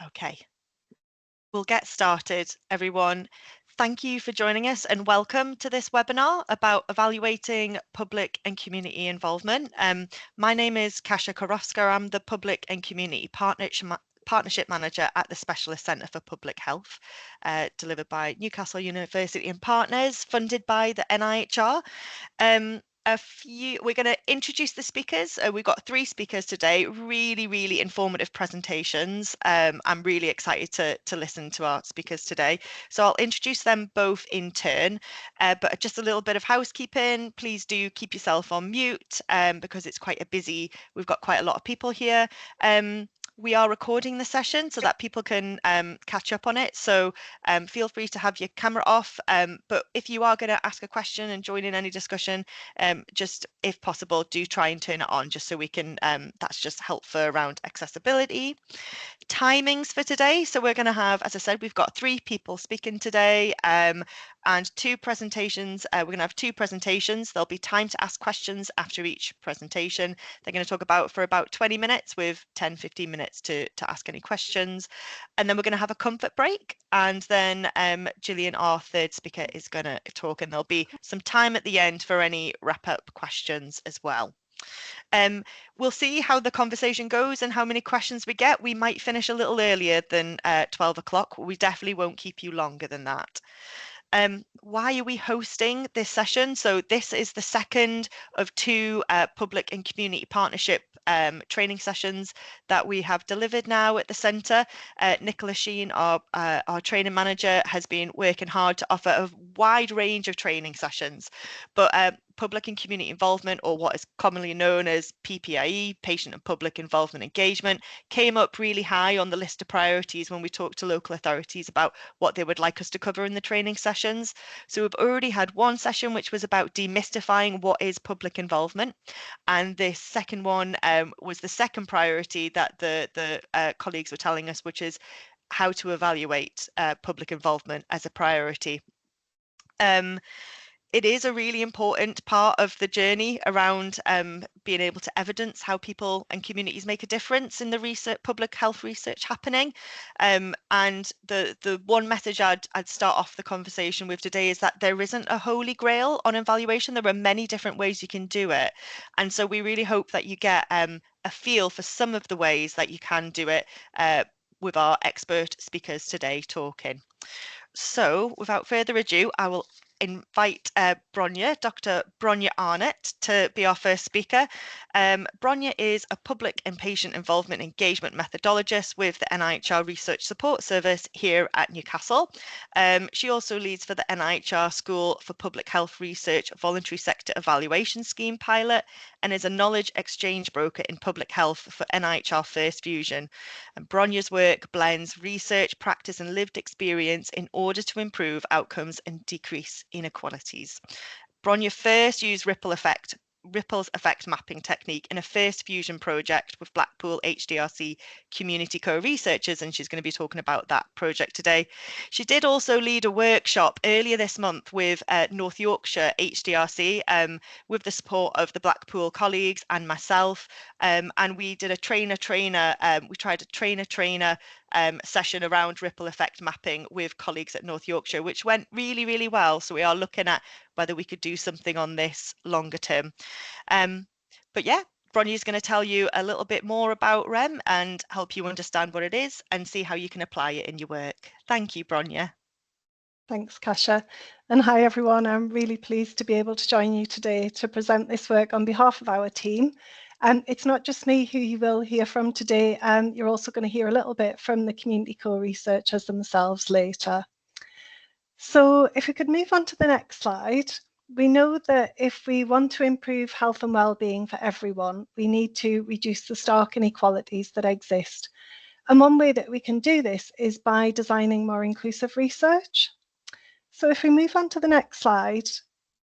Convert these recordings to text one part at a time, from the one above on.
Okay, we'll get started, everyone. Thank you for joining us and welcome to this webinar about evaluating public and community involvement. My name is Kasia Koroska. I'm the Public and Community Partnership Manager at the Specialist Centre for Public Health, delivered by Newcastle University and Partners, funded by the NIHR. We're going to introduce the speakers. We've got 3 speakers today, really informative presentations. I'm really excited to listen to our speakers today. So I'll introduce them both in turn, but just a little bit of housekeeping. Please do keep yourself on mute because it's we've got quite a lot of people here. We are recording the session so that people can catch up on it. So feel free to have your camera off. But if you are going to ask a question and join in any discussion, just if possible, do try and turn it on just so we can, that's just helpful around accessibility. Timings for today. So we're going to have, as I said, we've got 3 people speaking today and 2 presentations. We're going to have 2 presentations. There'll be time to ask questions after each presentation. They're going to talk for about 20 minutes with 10-15 minutes to ask any questions. And then we're going to have a comfort break. And then Gillian, our third speaker, is going to talk, and there'll be some time at the end for any wrap-up questions as well. We'll see how the conversation goes and how many questions we get. We might finish a little earlier than 12 o'clock. We definitely won't keep you longer than that. Why are we hosting this session? So this is the second of 2 public and community partnership training sessions that we have delivered now at the centre. Nicola Sheen, our training manager, has been working hard to offer a wide range of training sessions, but public and community involvement, or what is commonly known as PPIE, patient and public involvement engagement, came up really high on the list of priorities when we talked to local authorities about what they would like us to cover in the training sessions. So we've already had one session which was about demystifying what is public involvement, and this second one was the second priority that the colleagues were telling us, which is how to evaluate public involvement as a priority. It is a really important part of the journey around being able to evidence how people and communities make a difference in the public health research happening. And the one message I'd start off the conversation with today is that there isn't a holy grail on evaluation. There are many different ways you can do it. And so we really hope that you get a feel for some of the ways that you can do it with our expert speakers today talking. So without further ado, I will invite Dr. Bronja Arnott, to be our first speaker. Bronja is a public and patient involvement engagement methodologist with the NIHR Research Support Service here at Newcastle. She also leads for the NIHR School for Public Health Research Voluntary Sector Evaluation Scheme pilot, and is a knowledge exchange broker in public health for NIHR First Fusion. And Bronja's work blends research, practice and lived experience in order to improve outcomes and decrease inequalities. Bronja first used Ripple's effect mapping technique in a first fusion project with Blackpool HDRC community co-researchers, and she's going to be talking about that project today. She did also lead a workshop earlier this month with North Yorkshire HDRC with the support of the Blackpool colleagues and myself, and we did a trainer-trainer session around ripple effect mapping with colleagues at North Yorkshire, which went really well. So we are looking at whether we could do something on this longer term. But yeah, Bronja is going to tell you a little bit more about REM and help you understand what it is and see how you can apply it in your work. Thank you, Bronja. Thanks, Kasia. And hi, everyone. I'm really pleased to be able to join you today to present this work on behalf of our team. It's not just me who you will hear from today, you're also going to hear a little bit from the community co-researchers themselves later. So if we could move on to the next slide. We know that if we want to improve health and well-being for everyone, we need to reduce the stark inequalities that exist. And one way that we can do this is by designing more inclusive research. So if we move on to the next slide,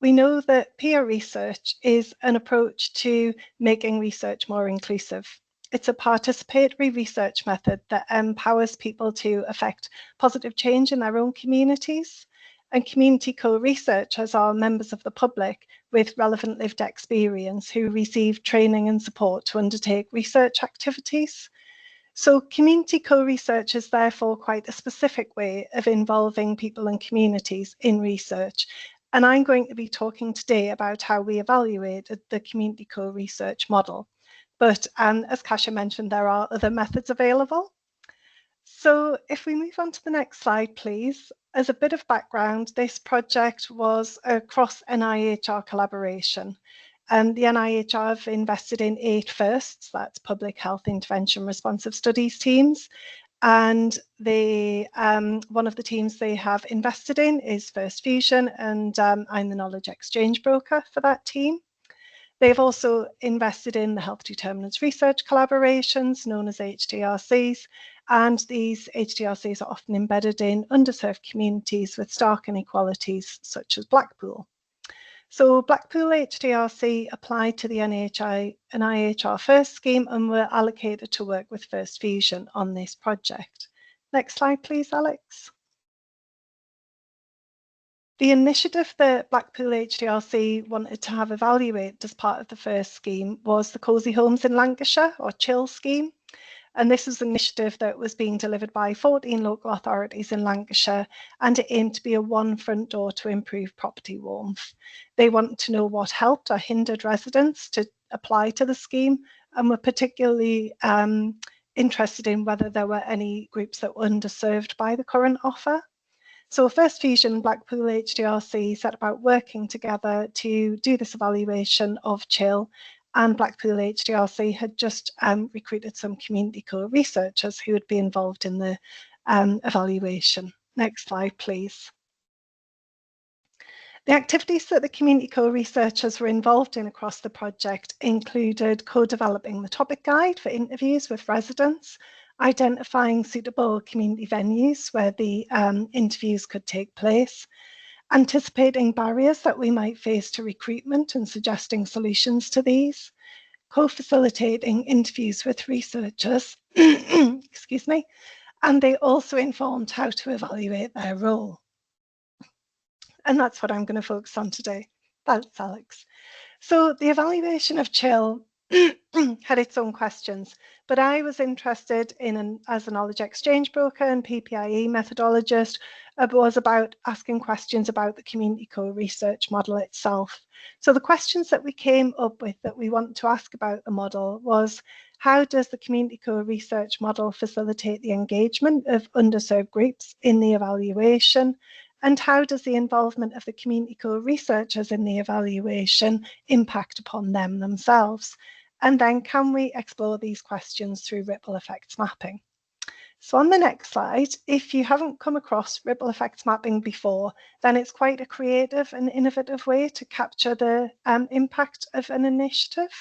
we know that peer research is an approach to making research more inclusive. It's a participatory research method that empowers people to affect positive change in their own communities. And community co-researchers are members of the public with relevant lived experience who receive training and support to undertake research activities. So community co-research is therefore quite a specific way of involving people and communities in research. And I'm going to be talking today about how we evaluated the community co-research model. But as Kasia mentioned, there are other methods available. So if we move on to the next slide, please. As a bit of background, this project was a cross-NIHR collaboration. The NIHR have invested in 8 FIRSTs, that's Public Health Intervention Responsive Studies teams. And they, one of the teams they have invested in is First Fusion, and I'm the knowledge exchange broker for that team. They've also invested in the Health Determinants Research Collaborations, known as HDRCs, and these HDRCs are often embedded in underserved communities with stark inequalities, such as Blackpool. So Blackpool HDRC applied to the NIHR FIRST scheme and were allocated to work with First Fusion on this project. Next slide, please, Alex. The initiative that Blackpool HDRC wanted to have evaluated as part of the FIRST scheme was the Cosy Homes in Lancashire, or CHILL scheme. And this was an initiative that was being delivered by 14 local authorities in Lancashire, and it aimed to be a one front door to improve property warmth. They wanted to know what helped or hindered residents to apply to the scheme, and were particularly interested in whether there were any groups that were underserved by the current offer. So First Fusion and Blackpool HDRC set about working together to do this evaluation of CHILL, and Blackpool HDRC had just recruited some community co-researchers who would be involved in the evaluation. Next slide, please. The activities that the community co-researchers were involved in across the project included co-developing the topic guide for interviews with residents, identifying suitable community venues where the interviews could take place, anticipating barriers that we might face to recruitment and suggesting solutions to these, co-facilitating interviews with researchers, excuse me, and they also informed how to evaluate their role. And that's what I'm going to focus on today. Thanks, Alex. So the evaluation of CHILL had its own questions, but I was interested in, as a knowledge exchange broker and PPIE methodologist, was about asking questions about the community co-research model itself. So the questions that we came up with that we want to ask about the model was, how does the community co-research model facilitate the engagement of underserved groups in the evaluation? And how does the involvement of the community co-researchers in the evaluation impact upon them themselves? And then can we explore these questions through ripple effects mapping? So on the next slide, if you haven't come across ripple effects mapping before, then it's quite a creative and innovative way to capture the impact of an initiative.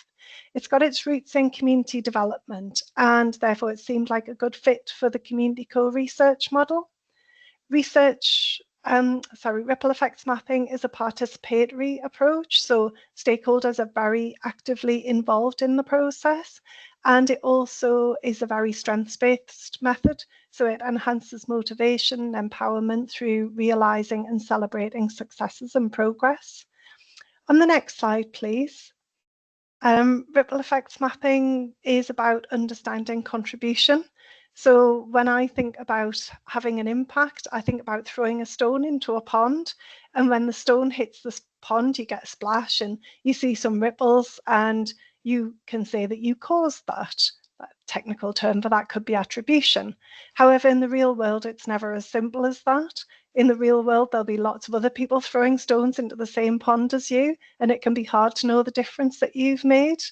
It's got its roots in community development, and therefore it seemed like a good fit for the community co-research model. Ripple effects mapping is a participatory approach, so stakeholders are very actively involved in the process, and it also is a very strengths-based method, so it enhances motivation and empowerment through realising and celebrating successes and progress. On the next slide, please. Ripple effects mapping is about understanding contribution. So when I think about having an impact, I think about throwing a stone into a pond. And when the stone hits the pond, you get a splash and you see some ripples, and you can say that you caused that. That technical term for that could be attribution. However, in the real world, it's never as simple as that. In the real world, there'll be lots of other people throwing stones into the same pond as you, and it can be hard to know the difference that you've made.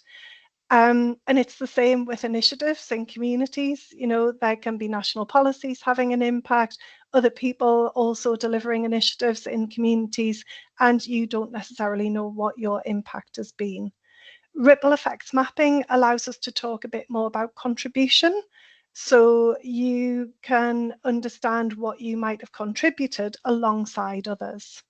And it's the same with initiatives in communities. You know, there can be national policies having an impact, other people also delivering initiatives in communities, and you don't necessarily know what your impact has been. Ripple effects mapping allows us to talk a bit more about contribution. So you can understand what you might have contributed alongside others.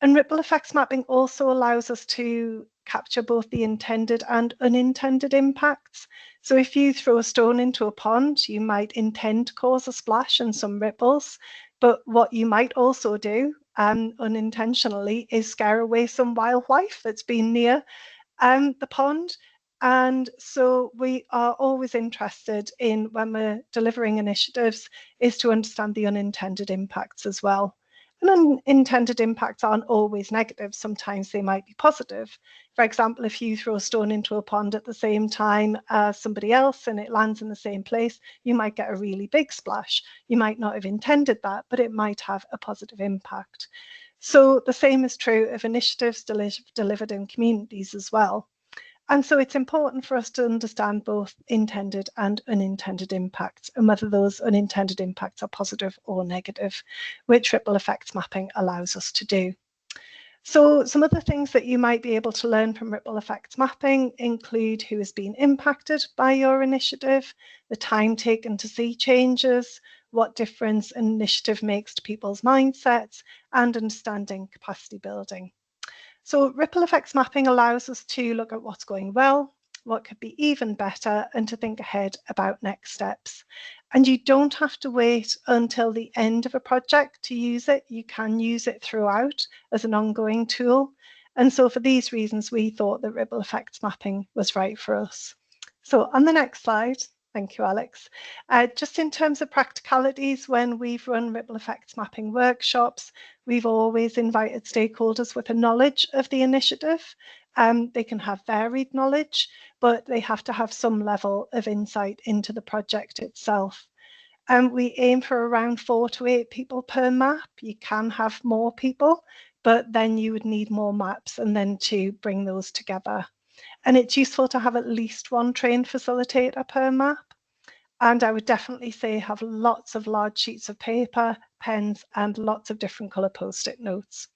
And ripple effects mapping also allows us to capture both the intended and unintended impacts. So if you throw a stone into a pond, you might intend to cause a splash and some ripples, but what you might also do unintentionally is scare away some wildlife that's been near the pond. And so we are always interested in, when we're delivering initiatives, is to understand the unintended impacts as well. And unintended impacts aren't always negative. Sometimes they might be positive. For example, if you throw a stone into a pond at the same time as somebody else and it lands in the same place, you might get a really big splash. You might not have intended that, but it might have a positive impact. So the same is true of initiatives delivered in communities as well. And so it's important for us to understand both intended and unintended impacts, and whether those unintended impacts are positive or negative, which ripple effects mapping allows us to do. So some other things that you might be able to learn from ripple effects mapping include who has been impacted by your initiative, the time taken to see changes, what difference an initiative makes to people's mindsets, and understanding capacity building. So ripple effects mapping allows us to look at what's going well, what could be even better, and to think ahead about next steps. And you don't have to wait until the end of a project to use it. You can use it throughout as an ongoing tool. And so for these reasons, we thought that ripple effects mapping was right for us. So on the next slide, thank you, Alex. Just in terms of practicalities, when we've run ripple effects mapping workshops, we've always invited stakeholders with a knowledge of the initiative. They can have varied knowledge, but they have to have some level of insight into the project itself. We aim for around 4 to 8 people per map. You can have more people, but then you would need more maps and then to bring those together. And it's useful to have at least one trained facilitator per map. And I would definitely say have lots of large sheets of paper, pens, and lots of different colour post-it notes.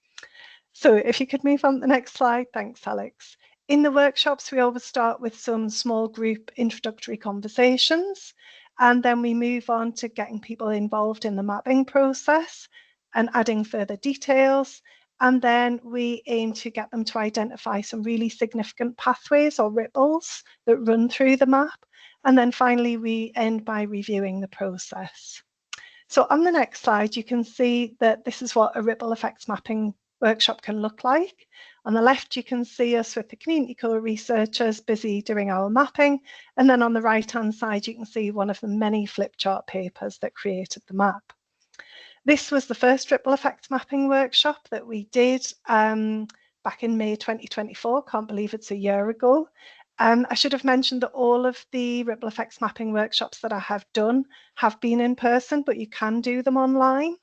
So if you could move on to the next slide. Thanks, Alex. In the workshops, we always start with some small group introductory conversations, and then we move on to getting people involved in the mapping process and adding further details. And then we aim to get them to identify some really significant pathways or ripples that run through the map. And then finally, we end by reviewing the process. So on the next slide, you can see that this is what a ripple effects mapping workshop can look like. On the left, you can see us with the community co-researchers busy doing our mapping. And then on the right-hand side, you can see one of the many flip chart papers that created the map. This was the first ripple effects mapping workshop that we did back in May 2024. Can't believe it's a year ago. I should have mentioned that all of the ripple effects mapping workshops that I have done have been in person, but you can do them online.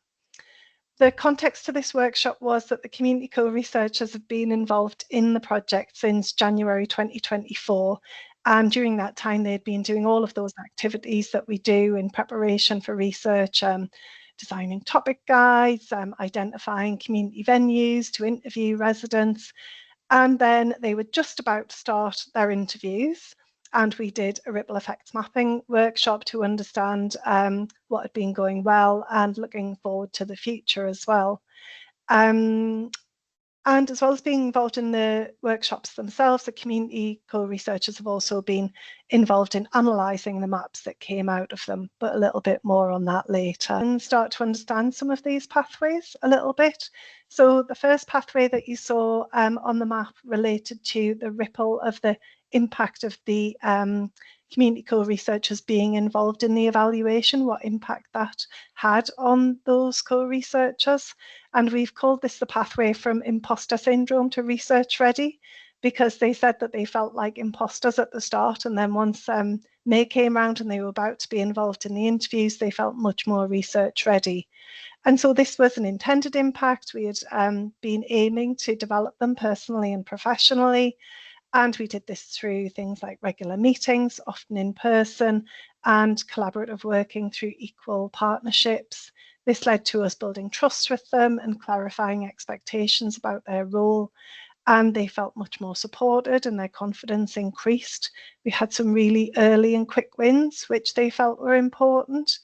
The context to this workshop was that the community co-researchers have been involved in the project since January 2024. And during that time, they'd been doing all of those activities that we do in preparation for research, designing topic guides, identifying community venues to interview residents. And then they were just about to start their interviews. And we did a ripple effects mapping workshop to understand what had been going well and looking forward to the future as well. And as well as being involved in the workshops themselves, the community co-researchers have also been involved in analysing the maps that came out of them, but a little bit more on that later. And start to understand some of these pathways a little bit. So the first pathway that you saw on the map related to the ripple of the impact of the community co-researchers being involved in the evaluation, what impact that had on those co-researchers. And we've called this the pathway from imposter syndrome to research ready, because they said that they felt like imposters at the start, and then once May came around and they were about to be involved in the interviews, they felt much more research ready. And so this was an intended impact. We had been aiming to develop them personally and professionally. And we did this through things like regular meetings, often in person, and collaborative working through equal partnerships. This led to us building trust with them and clarifying expectations about their role. And they felt much more supported and their confidence increased. We had some really early and quick wins, which they felt were important.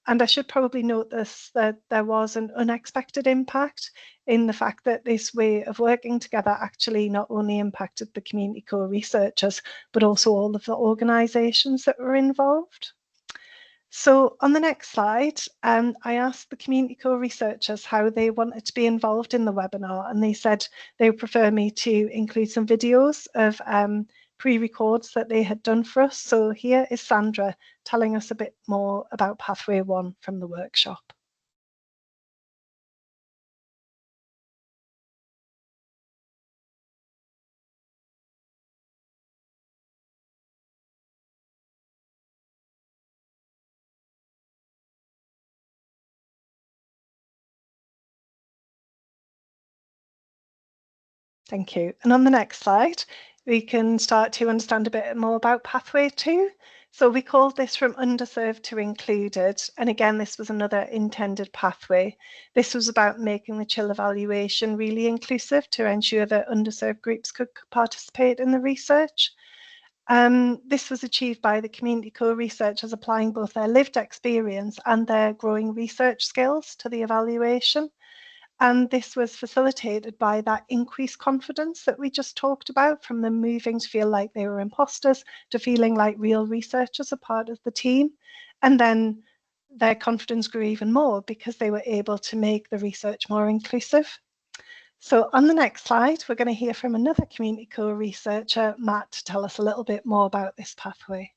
And I should probably note this, that there was an unexpected impact in the fact that this way of working together actually not only impacted the community co-researchers, but also all of the organisations that were involved. So on the next slide, I asked the community co-researchers how they wanted to be involved in the webinar, and they said they would prefer me to include some videos of pre-records that they had done for us. So here is Sandra telling us a bit more about Pathway 1 from the workshop. Thank you. And on the next slide, we can start to understand a bit more about Pathway 2. So we called this from underserved to included. And again, this was another intended pathway. This was about making the CHIL evaluation really inclusive to ensure that underserved groups could participate in the research. This was achieved by the community co-researchers applying both their lived experience and their growing research skills to the evaluation. And this was facilitated by that increased confidence that we just talked about, from them moving to feel like they were imposters to feeling like real researchers, a part of the team. And then their confidence grew even more because they were able to make the research more inclusive. So on the next slide, we're going to hear from another community co-researcher, Matt, to tell us a little bit more about this pathway.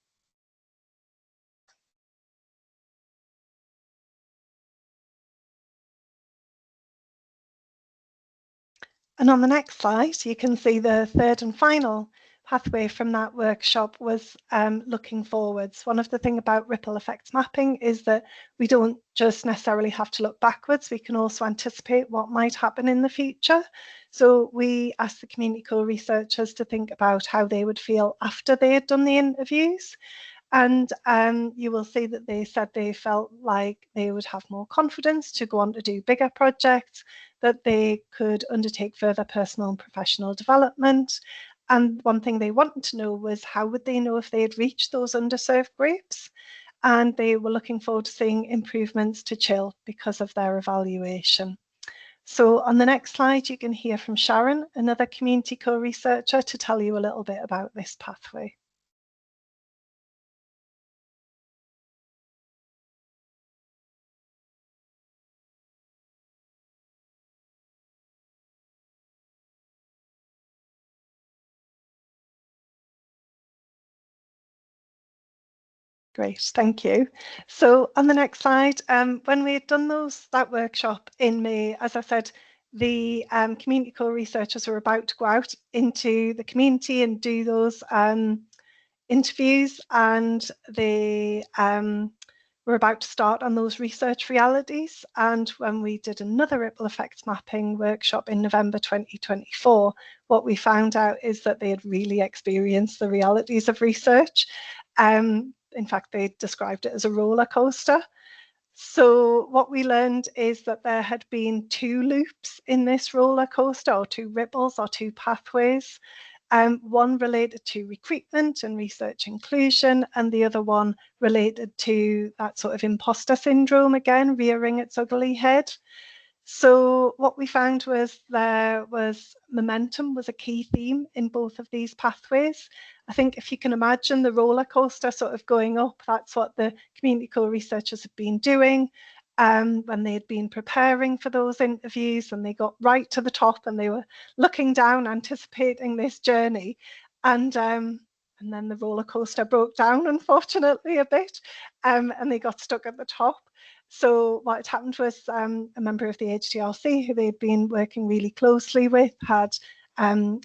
And on the next slide, you can see the third and final pathway from that workshop was looking forwards. One of the things about ripple effects mapping is that we don't just necessarily have to look backwards, we can also anticipate what might happen in the future. So we asked the community co-researchers to think about how they would feel after they had done the interviews. And you will see that they said they felt like they would have more confidence to go on to do bigger projects, that they could undertake further personal and professional development. And one thing they wanted to know was how would they know if they had reached those underserved groups? And they were looking forward to seeing improvements to CHIL because of their evaluation. So on the next slide, you can hear from Sharon, another community co-researcher, to tell you a little bit about this pathway. Great, thank you. So on the next slide, when we had done that workshop in May, as I said, the community co-researchers were about to go out into the community and do those interviews, and they were about to start on those research realities. And when we did another ripple effects mapping workshop in November 2024, what we found out is that they had really experienced the realities of research. In fact, they described it as a roller coaster. So what we learned is that there had been two loops in this roller coaster, or two ripples, or two pathways. One related to recruitment and research inclusion, and the other one related to that sort of imposter syndrome, again, rearing its ugly head. So what we found was there was momentum was a key theme in both of these pathways. I think if you can imagine the roller coaster sort of going up, that's what the community co-researchers have been doing when they had been preparing for those interviews, and they got right to the top and they were looking down, anticipating this journey. And then the roller coaster broke down, unfortunately, a bit, and they got stuck at the top. So what had happened was a member of the HDRC who they'd been working really closely with had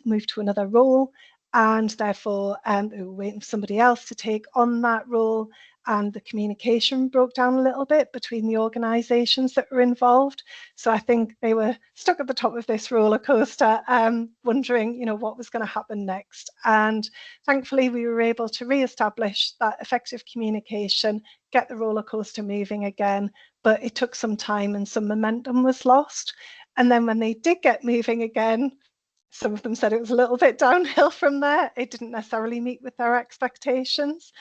moved to another role, and therefore they were waiting for somebody else to take on that role, and the communication broke down a little bit between the organisations that were involved. So I think they were stuck at the top of this roller coaster, wondering, what was going to happen next. And thankfully, we were able to re-establish that effective communication, get the roller coaster moving again, but it took some time and some momentum was lost. And then when they did get moving again, some of them said it was a little bit downhill from there. It didn't necessarily meet with their expectations.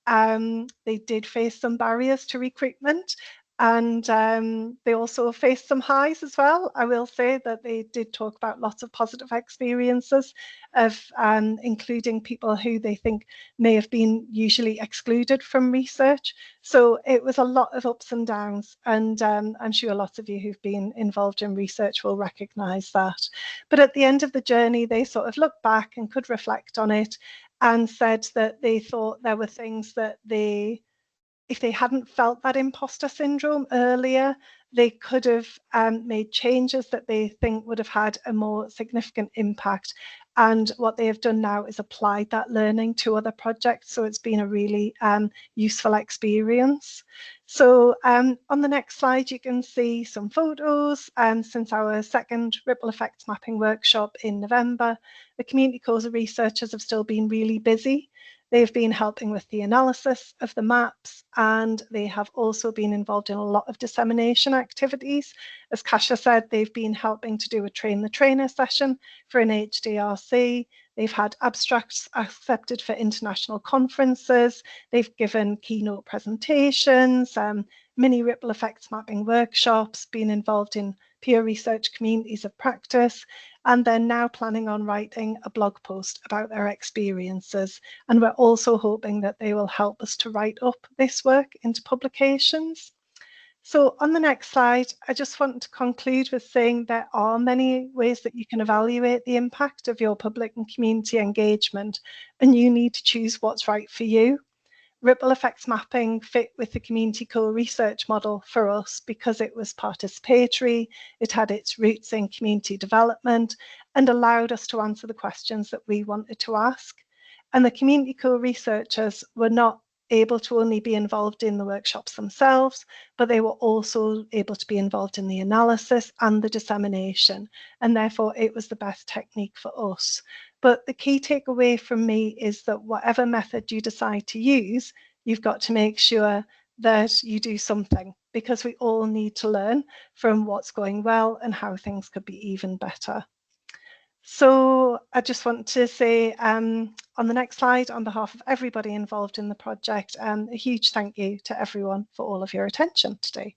They did face some barriers to recruitment, And they also faced some highs as well. I will say that they did talk about lots of positive experiences of including people who they think may have been usually excluded from research. So it was a lot of ups and downs, and I'm sure lots of you who've been involved in research will recognise that. But at the end of the journey, they sort of looked back and could reflect on it and said that they thought there were things that if they hadn't felt that imposter syndrome earlier, they could have made changes that they think would have had a more significant impact. And what they have done now is applied that learning to other projects. So it's been a really useful experience. So on the next slide, you can see some photos since our second ripple effects mapping workshop in November. The community cores of researchers have still been really busy. They've been helping with the analysis of the maps, and they have also been involved in a lot of dissemination activities. As Kasia said, they've been helping to do a train the trainer session for an HDRC. They've had abstracts accepted for international conferences. They've given keynote presentations, mini ripple effects mapping workshops, been involved in peer research communities of practice, and they're now planning on writing a blog post about their experiences. And we're also hoping that they will help us to write up this work into publications. So on the next slide, I just want to conclude with saying there are many ways that you can evaluate the impact of your public and community engagement, and you need to choose what's right for you. Ripple effects mapping fit with the community core research model for us because it was participatory, it had its roots in community development, and allowed us to answer the questions that we wanted to ask. And the community core researchers were not able to only be involved in the workshops themselves, but they were also able to be involved in the analysis and the dissemination. And therefore, it was the best technique for us. But the key takeaway from me is that whatever method you decide to use, you've got to make sure that you do something, because we all need to learn from what's going well and how things could be even better. So I just want to say on the next slide, on behalf of everybody involved in the project, a huge thank you to everyone for all of your attention today.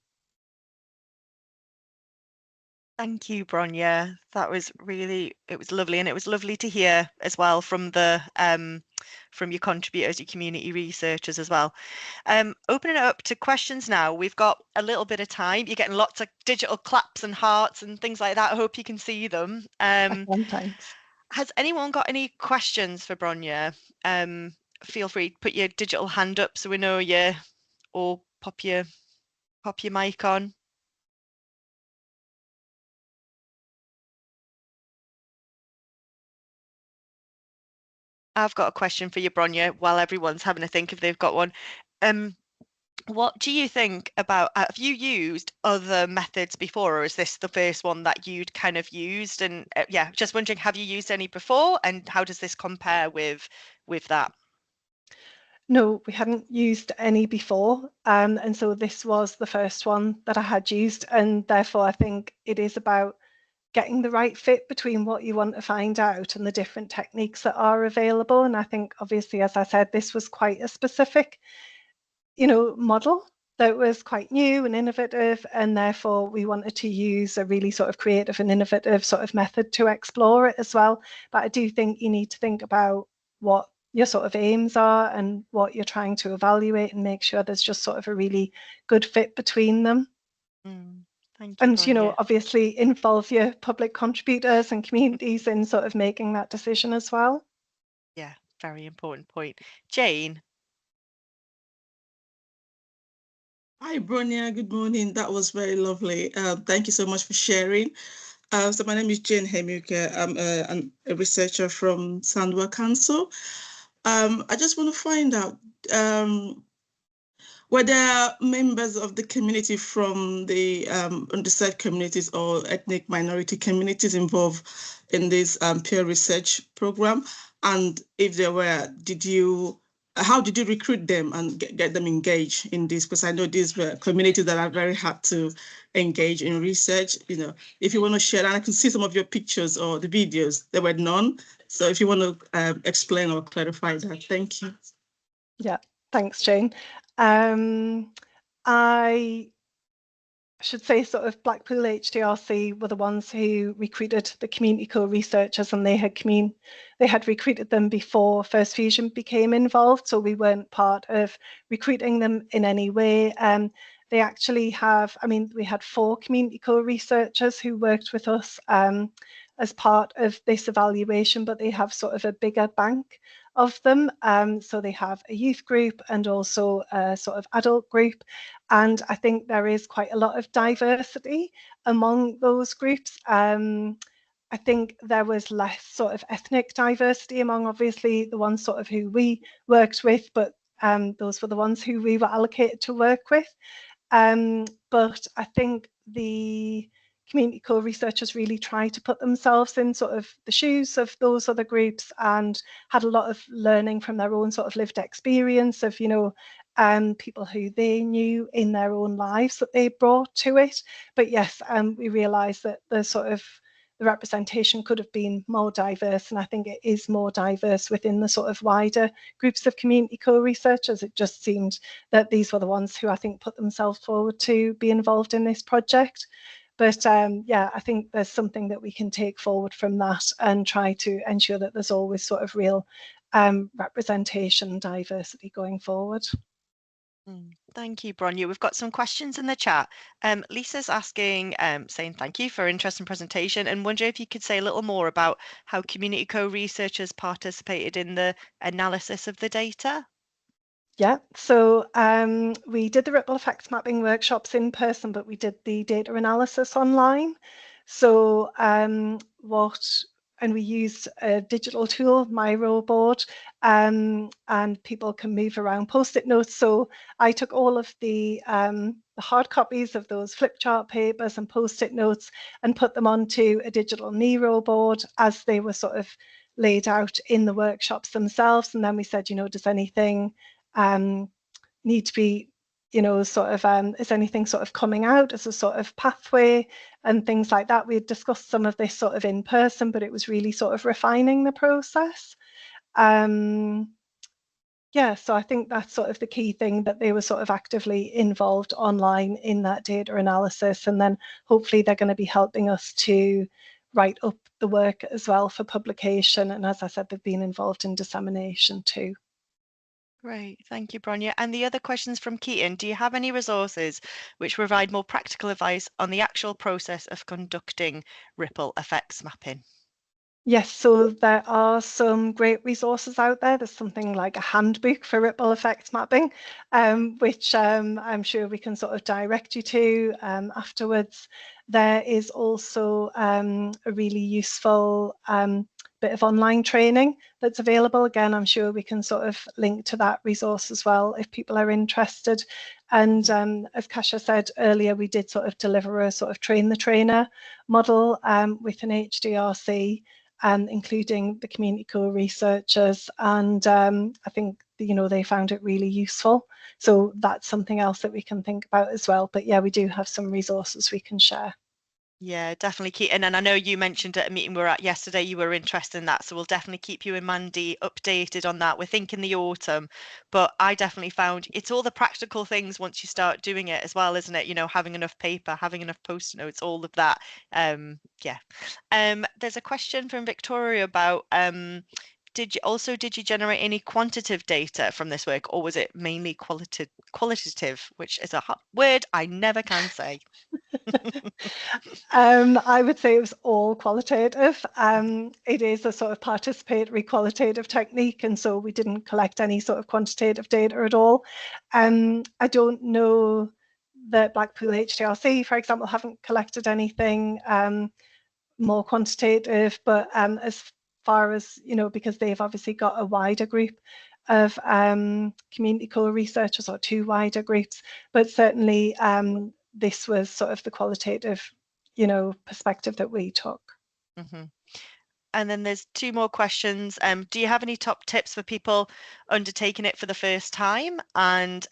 Thank you, Bronya. That was it was lovely, and it was lovely to hear as well from the from your contributors, your community researchers as well. Opening it up to questions now. We've got a little bit of time. You're getting lots of digital claps and hearts and things like that. I hope you can see them. Thanks. Has anyone got any questions for Bronya? Feel free to put your digital hand up so we know you, or pop your mic on. I've got a question for you, Bronya, while everyone's having a think if they've got one. What do you think about, have you used other methods before, or is this the first one that you'd kind of used? And yeah, just wondering, have you used any before, and how does this compare with that? No, we hadn't used any before, and so this was the first one that I had used, and therefore I think it is about getting the right fit between what you want to find out and the different techniques that are available. And I think, obviously, as I said, this was quite a specific, model that was quite new and innovative, and therefore we wanted to use a really sort of creative and innovative sort of method to explore it as well. But I do think you need to think about what your sort of aims are and what you're trying to evaluate, and make sure there's just sort of a really good fit between them. Thank you, And, Bronya. obviously involve your public contributors and communities in sort of making that decision as well. Yeah, very important point. Jane. Hi, Bronya. Good morning. That was very lovely. Thank you so much for sharing. So my name is Jane Hemuke. I'm a researcher from Sandwell Council. I just want to find out were there members of the community from the underserved communities or ethnic minority communities involved in this peer research program? And if there were, how did you recruit them and get them engaged in this? Because I know these were communities that are very hard to engage in research. If you want to share, and I can see some of your pictures or the videos, there were none. So if you want to explain or clarify that, thank you. Yeah, thanks, Jane. I I should say sort of Blackpool HDRC were the ones who recruited the community co-researchers, and they had recruited them before First Fusion became involved, so we weren't part of recruiting them in any way. They actually have, I mean, we had 4 community co-researchers who worked with us as part of this evaluation, but they have sort of a bigger bank of them. So they have a youth group and also a sort of adult group. And I think there is quite a lot of diversity among those groups. I think there was less sort of ethnic diversity among obviously the ones sort of who we worked with, but those were the ones who we were allocated to work with. But I think the community co-researchers really try to put themselves in sort of the shoes of those other groups and had a lot of learning from their own sort of lived experience of, you know, people who they knew in their own lives that they brought to it. But yes, we realised that the representation could have been more diverse, and I think it is more diverse within the sort of wider groups of community co-researchers. It just seemed that these were the ones who I think put themselves forward to be involved in this project. But yeah, I think there's something that we can take forward from that and try to ensure that there's always sort of real representation, diversity going forward. Thank you, Bronya. We've got some questions in the chat. Lisa's asking, saying thank you for an interesting presentation, and wonder if you could say a little more about how community co-researchers participated in the analysis of the data. Yeah, so we did the ripple effects mapping workshops in person, but we did the data analysis online. So and we used a digital tool, Miro board, and people can move around post-it notes. So I took all of the hard copies of those flip chart papers and post-it notes and put them onto a digital Miro board as they were sort of laid out in the workshops themselves. And then we said, you know, does anything need to be, you know, sort of, is anything sort of coming out as a sort of pathway and things like that. We had discussed some of this sort of in person, but it was really sort of refining the process. Yeah, so I think that's sort of the key thing, that they were sort of actively involved online in that data analysis, and then hopefully they're going to be helping us to write up the work as well for publication. And as I said, they've been involved in dissemination too. Great, thank you, Bronya. And the other questions from Keaton, do you have any resources which provide more practical advice on the actual process of conducting ripple effects mapping? Yes, so there are some great resources out there. There's something like a handbook for ripple effects mapping, which I'm sure we can sort of direct you to afterwards. There is also a really useful bit of online training that's available. Again, I'm sure we can sort of link to that resource as well if people are interested. And as Kasia said earlier, we did sort of deliver a sort of train the trainer model with an HDRC. Including the community co-researchers, and I think, you know, they found it really useful. So that's something else that we can think about as well. But yeah, we do have some resources we can share. Yeah, definitely, Keaton. And I know you mentioned at a meeting we were at yesterday you were interested in that, so we'll definitely keep you and Mandy updated on that. We're thinking the autumn, but I definitely found it's all the practical things once you start doing it as well, isn't it? You know, having enough paper, having enough post-it notes, all of that. Yeah. There's a question from Victoria about did you generate any quantitative data from this work, or was it mainly qualitative, which is a word I never can say? I would say it was all qualitative. It is a sort of participatory qualitative technique, and so we didn't collect any sort of quantitative data at all. I don't know that Blackpool HDRC, for example, haven't collected anything more quantitative, but as far as, you know, because they've obviously got a wider group of community co-researchers, or 2 wider groups, but certainly this was sort of the qualitative, you know, perspective that we took. Mm-hmm. And then there's 2 more questions. Do you have any top tips for people undertaking it for the first time, and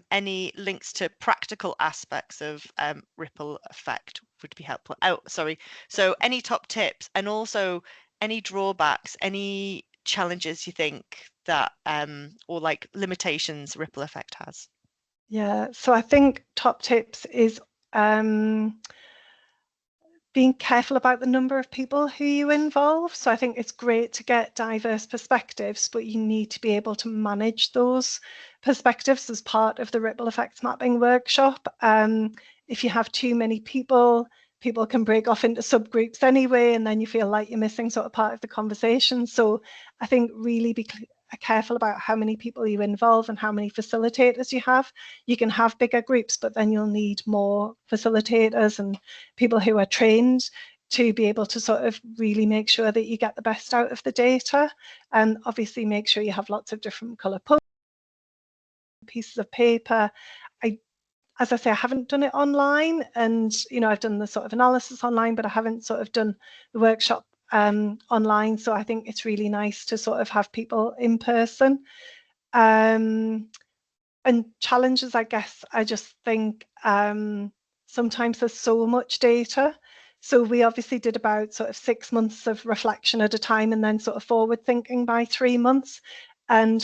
any links to practical aspects of ripple effect would be helpful? Oh, sorry. So any top tips, and also any drawbacks, any challenges you think that or like limitations ripple effect has? Yeah, so I think top tips is being careful about the number of people who you involve. So I think it's great to get diverse perspectives, but you need to be able to manage those perspectives as part of the ripple effects mapping workshop. If you have too many people, people can break off into subgroups anyway, and then you feel like you're missing sort of part of the conversation. So I think really be careful about how many people you involve and how many facilitators you have. You can have bigger groups, but then you'll need more facilitators and people who are trained to be able to sort of really make sure that you get the best out of the data. And obviously make sure you have lots of different colour pieces of paper. As I say, I haven't done it online, and I've done the sort of analysis online, but I haven't sort of done the workshop online. So I think it's really nice to sort of have people in person. And challenges, I guess, I just think sometimes there's so much data. So we obviously did about sort of 6 months of reflection at a time, and then sort of forward thinking by 3 months. And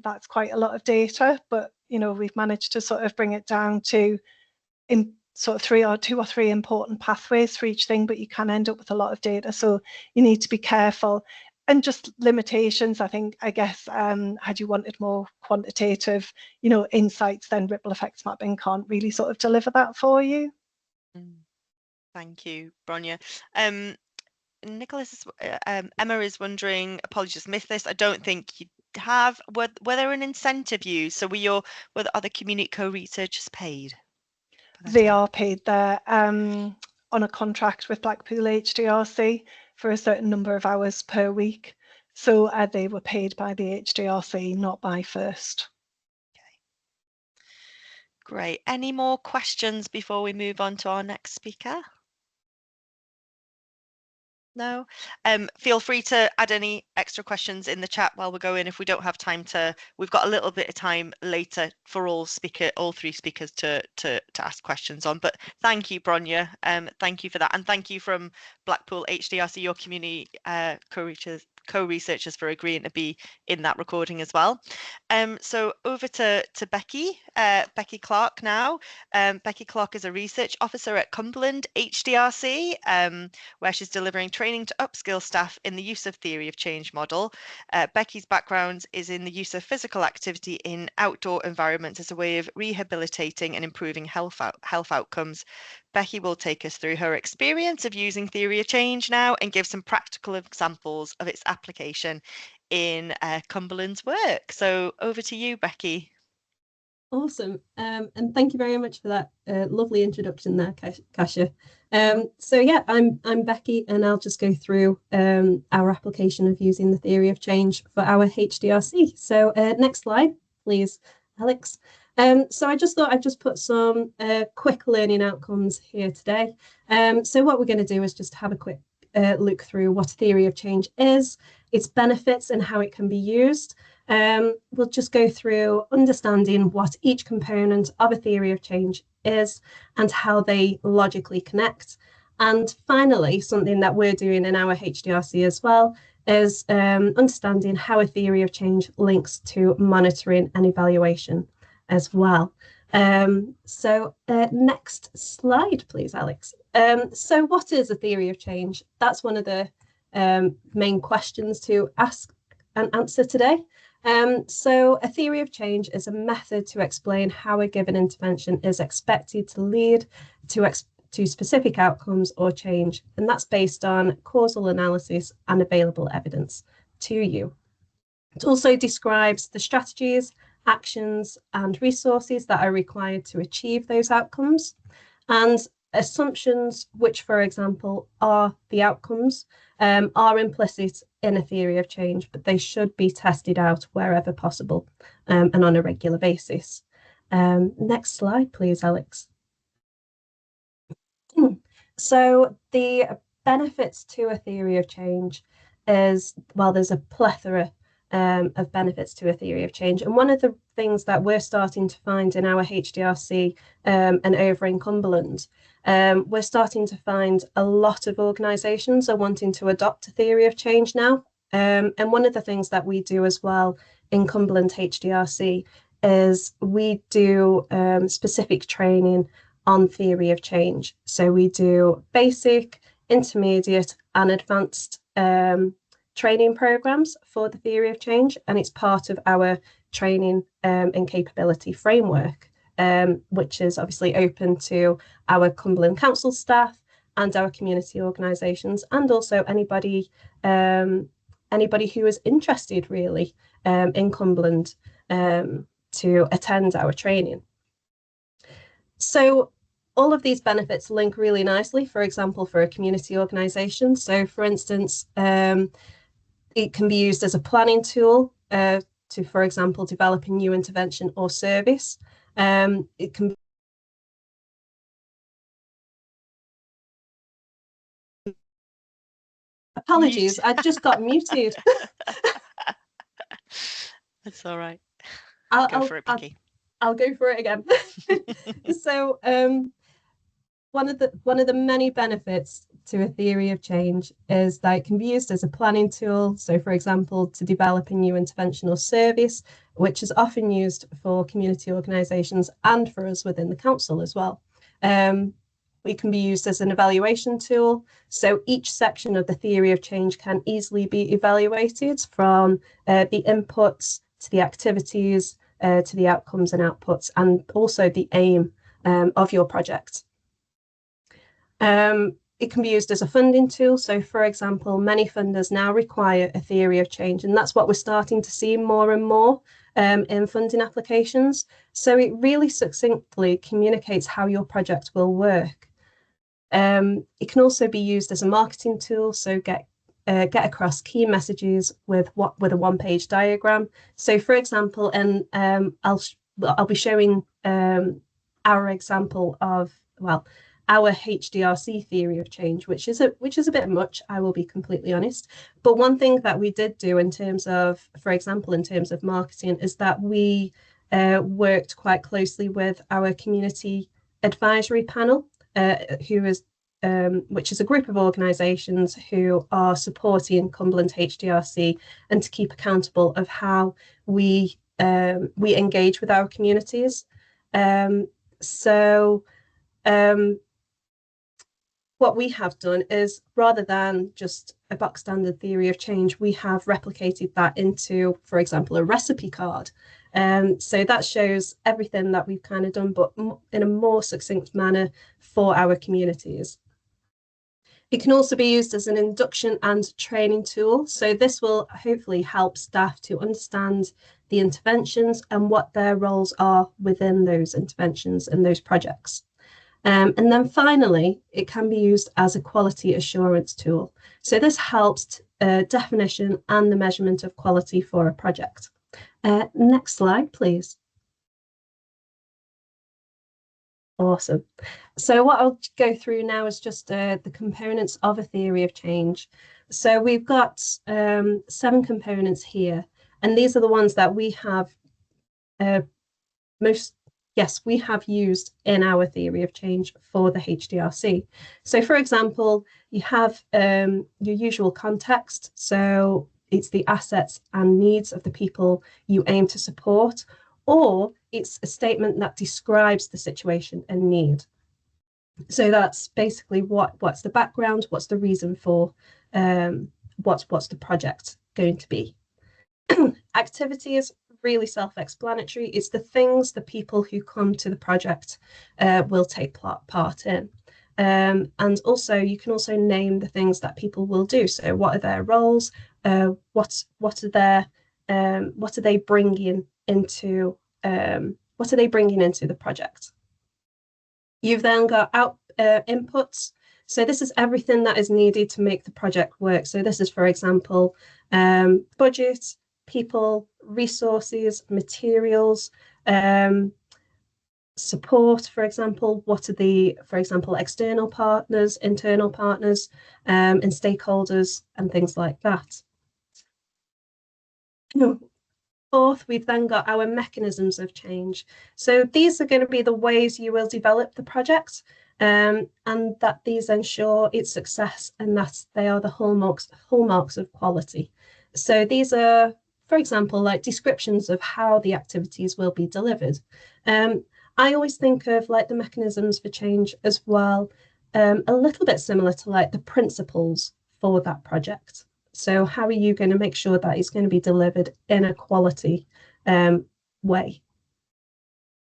that's quite a lot of data, but we've managed to sort of bring it down to in sort of 2 or 3 important pathways for each thing, but you can end up with a lot of data, so you need to be careful. And just limitations, I guess, had you wanted more quantitative, insights, then ripple effects mapping can't really sort of deliver that for you. Thank you, Bronya. Nicholas, Emma is wondering, apologies, missed this. I don't think you have. Were there an incentive used? So were the other community co-researchers paid? They are paid. They're on a contract with Blackpool HDRC for a certain number of hours per week. So they were paid by the HDRC, not by FIRST. Okay. Great. Any more questions before we move on to our next speaker? No. Feel free to add any extra questions in the chat while we're going. If we don't have time to, we've got a little bit of time later for all 3 speakers to ask questions on. But thank you, Bronya. Thank you for that, and thank you from Blackpool HDRC, your community co-researchers, for agreeing to be in that recording as well. So over to Becky Clark now. Becky Clark is a research officer at Cumberland HDRC, where she's delivering training to upskill staff in the use of theory of change model. Becky's background is in the use of physical activity in outdoor environments as a way of rehabilitating and improving health outcomes. Becky will take us through her experience of using theory of change now and give some practical examples of its application in Cumberland's work. So over to you, Becky. Awesome. And thank you very much for that lovely introduction there, Kasia. So yeah, I'm Becky, and I'll just go through our application of using the theory of change for our HDRC. So next slide, please, Alex. So I just thought I'd just put some quick learning outcomes here today. So what we're going to do is just have a quick look through what theory of change is, its benefits, and how it can be used. We'll just go through understanding what each component of a theory of change is and how they logically connect. And finally, something that we're doing in our HDRC as well is understanding how a theory of change links to monitoring and evaluation as well. So next slide, please, Alex. So what is a theory of change? That's one of the main questions to ask and answer today. So a theory of change is a method to explain how a given intervention is expected to lead to specific outcomes or change, and that's based on causal analysis and available evidence to you. It also describes the strategies, actions, and resources that are required to achieve those outcomes, and assumptions, which, for example, are the outcomes, are implicit in a theory of change, but they should be tested out wherever possible and on a regular basis. Next slide, please, Alex. So the benefits to a theory of change is, well, there's a plethora of benefits to a theory of change. And one of the things that we're starting to find in our HDRC and over in Cumberland, we're starting to find a lot of organisations are wanting to adopt a theory of change now. And one of the things that we do as well in Cumberland HDRC is we do specific training on theory of change. So we do basic, intermediate and advanced training programs for the theory of change, and it's part of our training and capability framework, which is obviously open to our Cumberland Council staff and our community organisations, and also anybody who is interested really in Cumberland to attend our training. So all of these benefits link really nicely, for example, for a community organisation. So for instance, it can be used as a planning tool to, for example, develop a new intervention or service. It can Apologies, I just got muted. That's all right. I'll Go for it, Becky. I'll go for it again. So one of the many benefits to a theory of change is that it can be used as a planning tool. So for example, to develop a new intervention or service, which is often used for community organisations and for us within the council as well. It can be used as an evaluation tool. So each section of the theory of change can easily be evaluated, from the inputs to the activities, to the outcomes and outputs, and also the aim of your project. It can be used as a funding tool. So for example, many funders now require a theory of change, and that's what we're starting to see more and more in funding applications. So it really succinctly communicates how your project will work. It can also be used as a marketing tool, so get across key messages with a one-page diagram. So for example, and I'll be showing our example of, well, our HDRC theory of change, which is a bit much, I will be completely honest. But one thing that we did do in terms of, for example, in terms of marketing, is that we worked quite closely with our community advisory panel, which is a group of organisations who are supporting Cumberland HDRC, and to keep accountable of how we engage with our communities. What we have done is, rather than just a box standard theory of change, we have replicated that into, for example, a recipe card. So that shows everything that we've kind of done, but in a more succinct manner for our communities. It can also be used as an induction and training tool. So this will hopefully help staff to understand the interventions and what their roles are within those interventions and those projects. And then finally, it can be used as a quality assurance tool. So this helps definition and the measurement of quality for a project. Next slide, please. Awesome. So what I'll go through now is just the components of a theory of change. So we've got 7 components here, and these are the ones that we have we have used in our theory of change for the HDRC. So for example, you have your usual context. So it's the assets and needs of the people you aim to support, or it's a statement that describes the situation and need. So that's basically what's the background, what's the reason for, what's the project going to be. Activities, really self-explanatory. It's the things the people who come to the project will take part in. And also you can also name the things that people will do. So what are their roles? What are they bringing into the project? You've then got inputs. So this is everything that is needed to make the project work. So this is, for example, budget, people, resources, materials, support, for example. What are the, for example, external partners, internal partners, and stakeholders, and things like that. Fourth, we've then got our mechanisms of change. So these are going to be the ways you will develop the project, and that these ensure its success, and that they are the hallmarks of quality. So these are, for example, like descriptions of how the activities will be delivered. I always think of like the mechanisms for change as well, a little bit similar to like the principles for that project. So how are you going to make sure that it's going to be delivered in a quality way?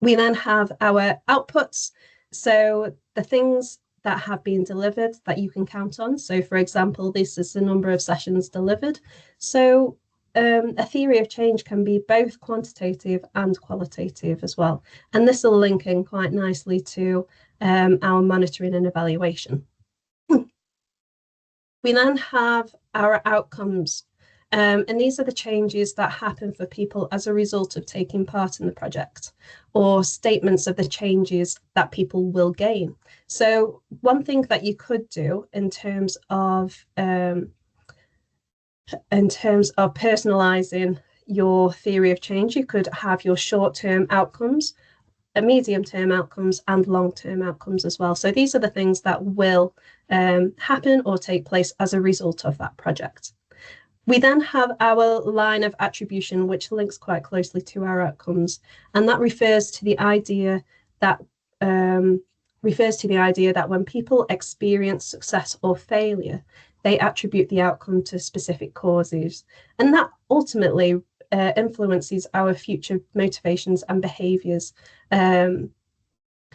We then have our outputs. So the things that have been delivered that you can count on. So for example, this is the number of sessions delivered. So a theory of change can be both quantitative and qualitative as well. And this will link in quite nicely to our monitoring and evaluation. We then have our outcomes. And these are the changes that happen for people as a result of taking part in the project, or statements of the changes that people will gain. So one thing that you could do in terms of personalizing your theory of change, you could have your short-term outcomes, medium-term outcomes, and long-term outcomes as well. So these are the things that will happen or take place as a result of that project. We then have our line of attribution, which links quite closely to our outcomes, and that refers to the idea that when people experience success or failure, they attribute the outcome to specific causes, and that ultimately influences our future motivations and behaviours to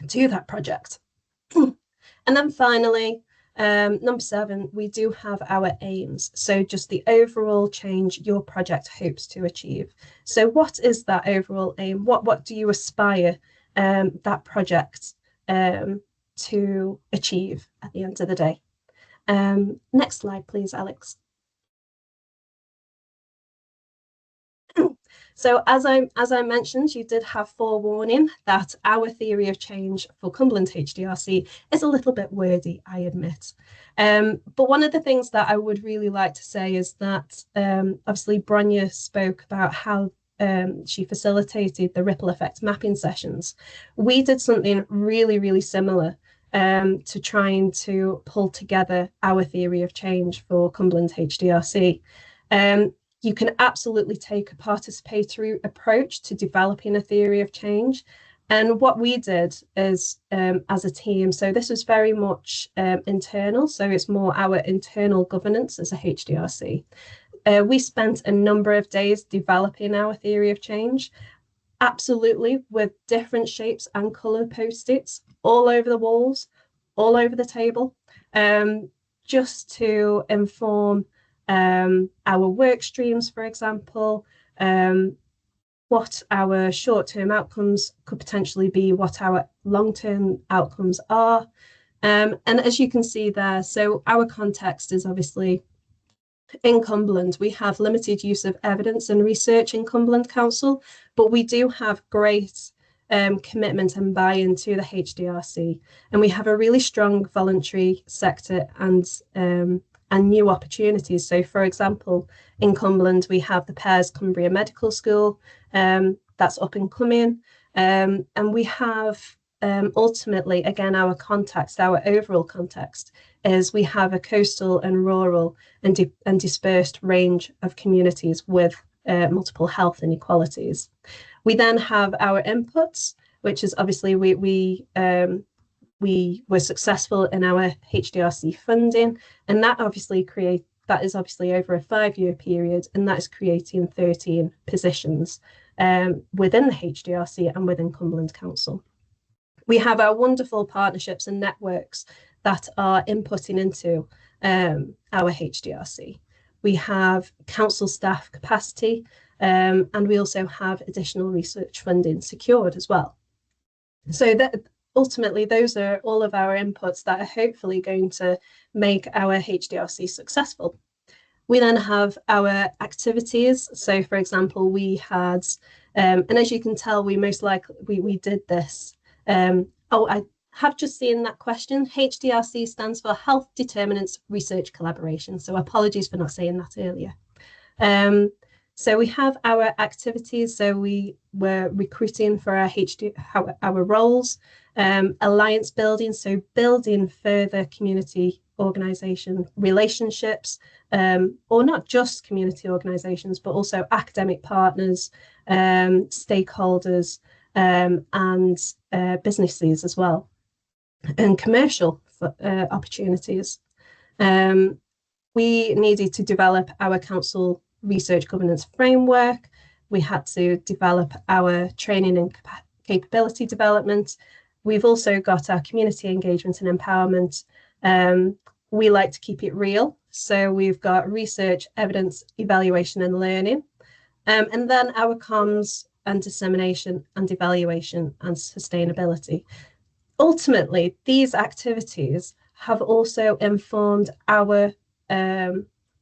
that project. And then finally, number 7, we do have our aims. So just the overall change your project hopes to achieve. So what is that overall aim? What do you aspire that project to achieve at the end of the day? Next slide, please, Alex. So as I mentioned, you did have forewarning that our theory of change for Cumberland HDRC is a little bit wordy, I admit. But one of the things that I would really like to say is that obviously Bronya spoke about how she facilitated the ripple effect mapping sessions. We did something really, really similar to trying to pull together our theory of change for Cumberland HDRC. You can absolutely take a participatory approach to developing a theory of change. And what we did is as a team, so this was very much internal, so it's more our internal governance as a HDRC. We spent a number of days developing our theory of change, absolutely with different shapes and colour post-its all over the walls, all over the table, just to inform our work streams, for example, what our short-term outcomes could potentially be, what our long-term outcomes are. And as you can see there, so our context is obviously in Cumberland. We have limited use of evidence and research in Cumberland Council, but we do have great commitment and buy-in to the HDRC. And we have a really strong voluntary sector and new opportunities. So for example, in Cumberland, we have the Pears Cumbria Medical School that's up and coming. And we have ultimately, again, our context, our overall context is we have a coastal and rural and dispersed range of communities with multiple health inequalities. We then have our inputs, which is obviously we were successful in our HDRC funding, and that is obviously over a 5-year period, and that is creating 13 positions within the HDRC and within Cumberland Council. We have our wonderful partnerships and networks that are inputting into our HDRC. We have council staff capacity, and we also have additional research funding secured as well. So that ultimately, those are all of our inputs that are hopefully going to make our HDRC successful. We then have our activities. So for example, we had, and as you can tell, we did this. I have just seen that question. HDRC stands for Health Determinants Research Collaboration. So apologies for not saying that earlier. So we have our activities. So we were recruiting for our roles, alliance building. So building further community organisation relationships, or not just community organisations, but also academic partners, stakeholders, and businesses as well, and commercial opportunities. We needed to develop our council research governance framework. We had to develop our training and capability development. We've also got our community engagement and empowerment. We like to keep it real. So we've got research, evidence, evaluation and learning. And then our comms and dissemination and evaluation and sustainability. Ultimately, these activities have also informed our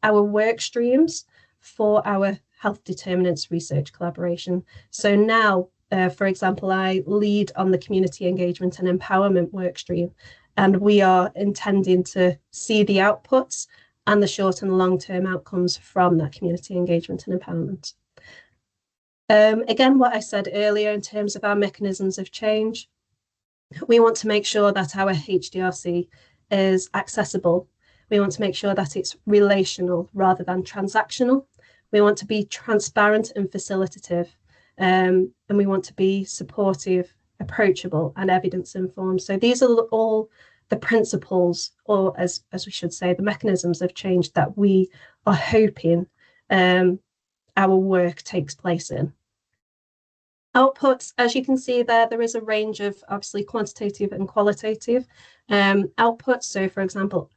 work streams for our health determinants research collaboration. So now, for example, I lead on the community engagement and empowerment work stream, and we are intending to see the outputs and the short and long-term outcomes from that community engagement and empowerment. Again, what I said earlier in terms of our mechanisms of change, we want to make sure that our HDRC is accessible. We want to make sure that it's relational rather than transactional. We want to be transparent and facilitative, and we want to be supportive, approachable, and evidence-informed. So these are all the principles, or as we should say, the mechanisms of change that we are hoping our work takes place in. Outputs, as you can see there is a range of obviously quantitative and qualitative outputs. So for example,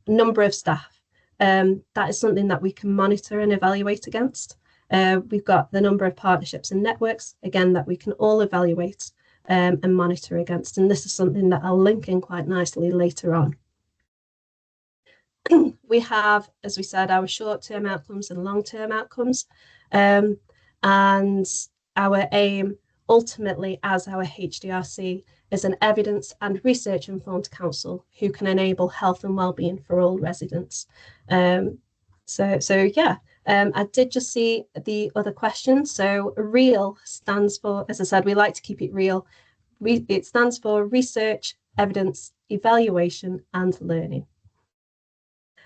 number of staff, that is something that we can monitor and evaluate against. We've got the number of partnerships and networks, again, that we can all evaluate and monitor against. And this is something that I'll link in quite nicely later on. We have, as we said, our short-term outcomes and long-term outcomes. And our aim ultimately as our HDRC is an evidence and research informed council who can enable health and wellbeing for all residents. So yeah, I did just see the other question. So REAL stands for, as I said, we like to keep it real. It stands for research, evidence, evaluation and learning.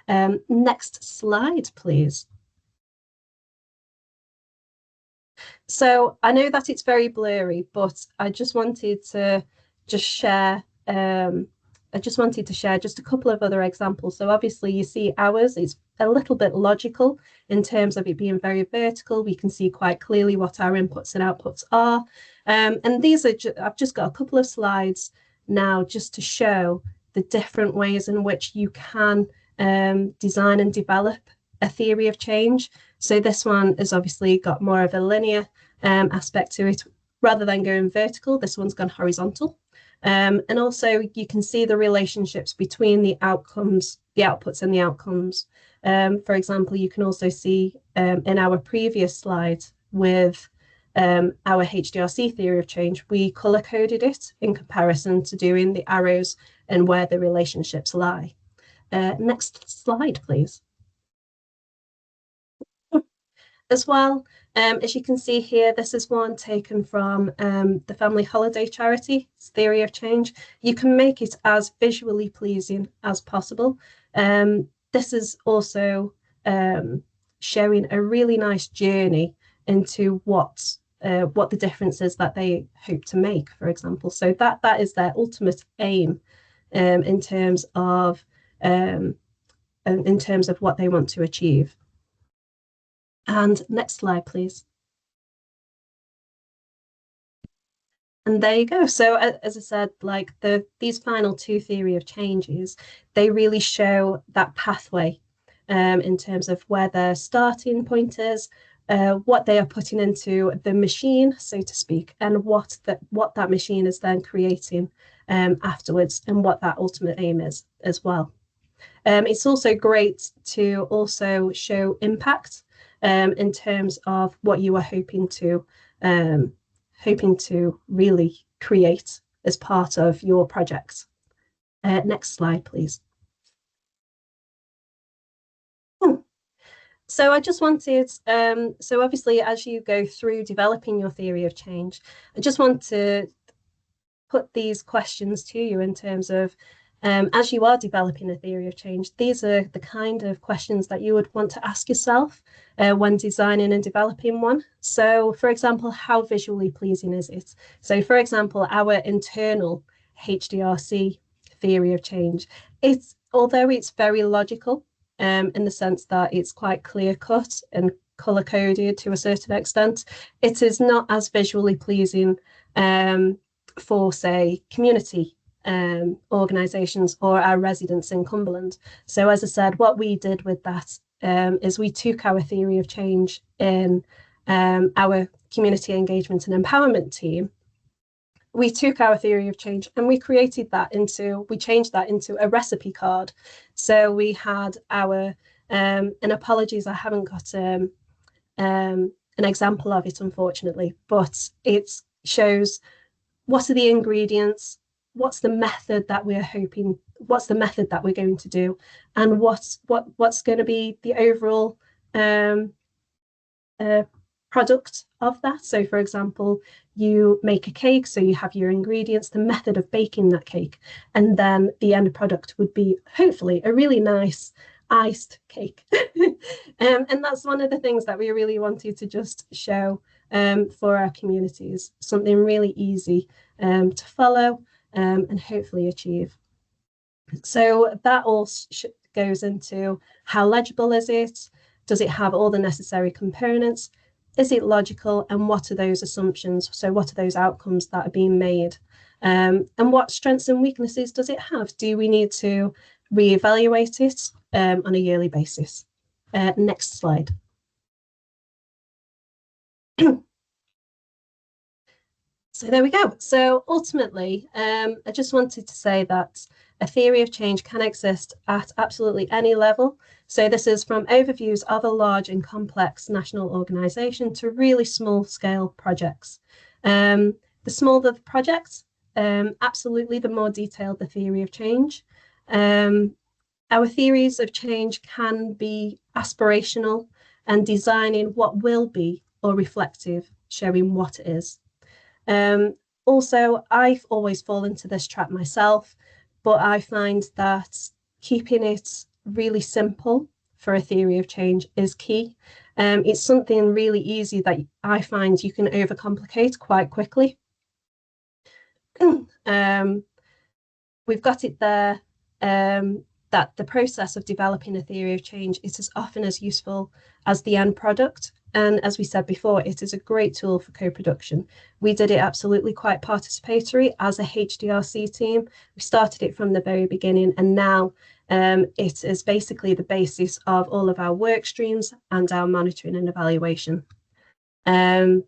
Next slide, please. So I know that it's very blurry, but I just wanted to share just a couple of other examples. So obviously you see ours, it's a little bit logical in terms of it being very vertical. We can see quite clearly what our inputs and outputs are. And these are, I've just got a couple of slides now just to show the different ways in which you can design and develop a theory of change. So this one has obviously got more of a linear aspect to it. Rather than going vertical, this one's gone horizontal. And also you can see the relationships between the outcomes, the outputs and the outcomes. For example, you can also see in our previous slide with our HDRC theory of change, we color coded it in comparison to doing the arrows and where the relationships lie. Next slide, please. As well, as you can see here, this is one taken from the Family Holiday Charity's theory of change. You can make it as visually pleasing as possible. This is also showing a really nice journey into what the difference is that they hope to make, for example. So that is their ultimate aim in terms of what they want to achieve. And next slide, please. And there you go. So as I said, like these final two theory of changes, they really show that pathway in terms of where their starting point is, what they are putting into the machine, so to speak, and what that machine is then creating afterwards, and what that ultimate aim is as well. It's also great to also show impact in terms of what you are hoping to really create as part of your project. Next slide, please. So I just wanted, so obviously as you go through developing your theory of change, I just want to put these questions to you in terms of As you are developing a theory of change, these are the kind of questions that you would want to ask yourself when designing and developing one. So, for example, how visually pleasing is it? So, for example, our internal HDRC theory of change, although it's very logical in the sense that it's quite clear cut and color coded to a certain extent, it is not as visually pleasing for, say, community organisations or our residents in Cumberland. So, as I said, what we did with that is we took our theory of change in our community engagement and empowerment team. We took our theory of change and we changed that into a recipe card. So we had our, and apologies, I haven't got an example of it, unfortunately, but it shows what are the ingredients, what's the method that we're going to do, and what's going to be the overall product of that. So, for example, you make a cake, so you have your ingredients, the method of baking that cake, and then the end product would be hopefully a really nice iced cake. And that's one of the things that we really wanted to just show for our communities, something really easy to follow and hopefully achieve. So that all goes into how legible is it? Does it have all the necessary components? Is it logical? And what are those assumptions? So what are those outcomes that are being made? And what strengths and weaknesses does it have? Do we need to reevaluate it on a yearly basis? Next slide. So there we go. So ultimately, I just wanted to say that a theory of change can exist at absolutely any level. So this is from overviews of a large and complex national organisation to really small scale projects. The smaller the project, absolutely the more detailed the theory of change. Our theories of change can be aspirational and designing what will be, or reflective, showing what it is. Also, I've always fallen into this trap myself, but I find that keeping it really simple for a theory of change is key. It's something really easy that I find you can overcomplicate quite quickly. We've got it there that the process of developing a theory of change is as often as useful as the end product. And as we said before, it is a great tool for co-production. We did it absolutely quite participatory as a HDRC team. We started it from the very beginning, and now it is basically the basis of all of our work streams and our monitoring and evaluation. And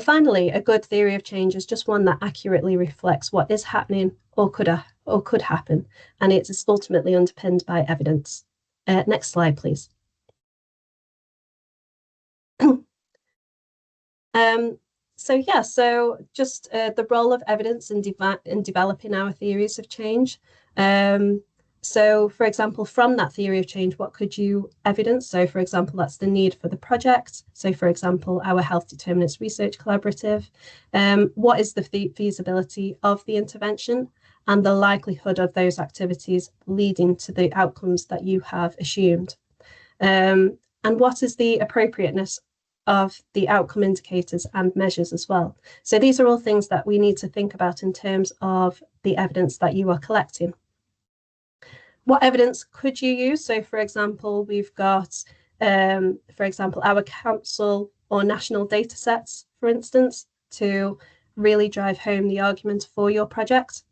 finally, a good theory of change is just one that accurately reflects what is happening or could happen, and it is ultimately underpinned by evidence. Next slide, please. So just the role of evidence in developing our theories of change. So, for example, from that theory of change, what could you evidence? So, for example, that's the need for the project. So, for example, our Health Determinants Research Collaborative. What is the feasibility of the intervention and the likelihood of those activities leading to the outcomes that you have assumed? And what is the appropriateness of the outcome indicators and measures as well? So these are all things that we need to think about in terms of the evidence that you are collecting. What evidence could you use? So, for example, we've got, for example, our council or national data sets, for instance, to really drive home the argument for your project.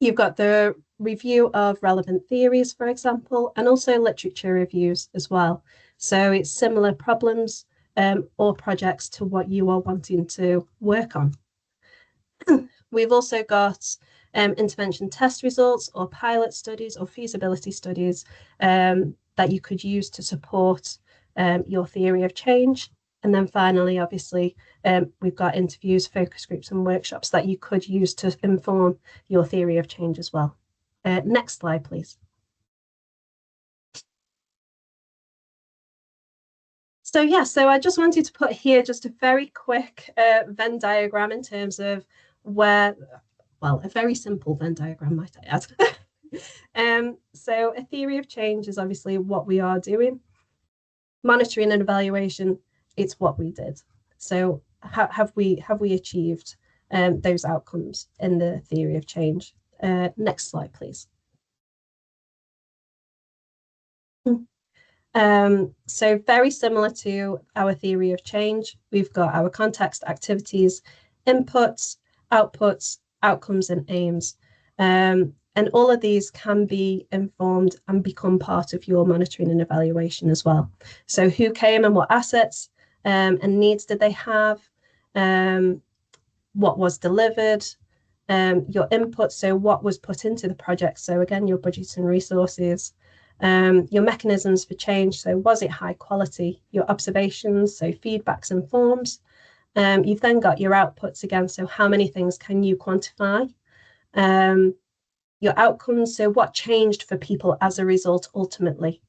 You've got the review of relevant theories, for example, and also literature reviews as well. So it's similar problems or projects to what you are wanting to work on. We've also got intervention test results or pilot studies or feasibility studies that you could use to support your theory of change. And then finally, obviously, we've got interviews, focus groups and workshops that you could use to inform your theory of change as well. Next slide, please. So I just wanted to put here just a very quick Venn diagram in terms of where well, a very simple Venn diagram, might I add. So a theory of change is obviously what we are doing. Monitoring and evaluation, it's what we did. So have we achieved those outcomes in the theory of change? Next slide, please. So very similar to our theory of change, we've got our context, activities, inputs, outputs, outcomes, and aims. And all of these can be informed and become part of your monitoring and evaluation as well. So who came and what assets and needs did they have? What was delivered? Your input, so what was put into the project. So again, your budgets and resources. Your mechanisms for change, so was it high quality? Your observations, so feedbacks and forms. You've then got your outputs again, so how many things can you quantify? Your outcomes, so what changed for people as a result ultimately.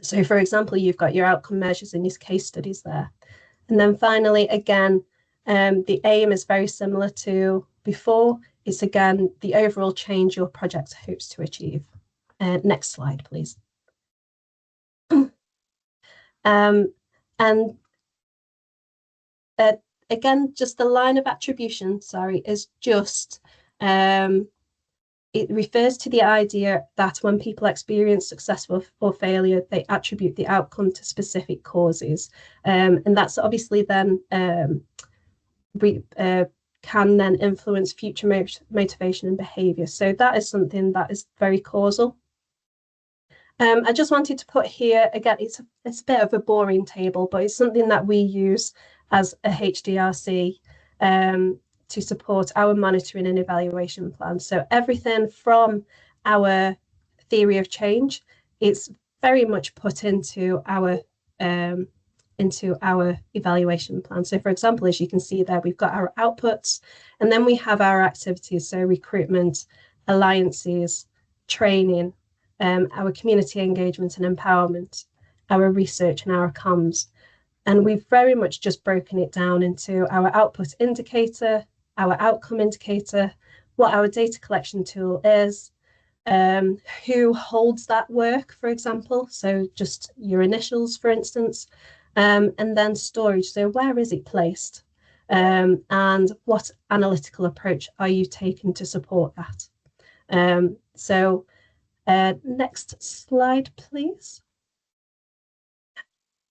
So for example, you've got your outcome measures in these case studies there. And then finally, again, the aim is very similar to before. It's again, the overall change your project hopes to achieve. Next slide, please. And again, just the line of attribution, sorry, is just, it refers to the idea that when people experience success or failure, they attribute the outcome to specific causes. And that's obviously then can then influence future motivation and behavior. So that is something that is very causal. I just wanted to put here, again, it's a bit of a boring table, but it's something that we use as a HDRC to support our monitoring and evaluation plan. So everything from our theory of change, it's very much put into our evaluation plan. So for example, as you can see there, we've got our outputs, and then we have our activities, so recruitment, alliances, training, our community engagement and empowerment, our research and our comms. And we've very much just broken it down into our output indicator, our outcome indicator, what our data collection tool is, who holds that work, for example, so just your initials, for instance, and then storage, so where is it placed, and what analytical approach are you taking to support that? Next slide, please.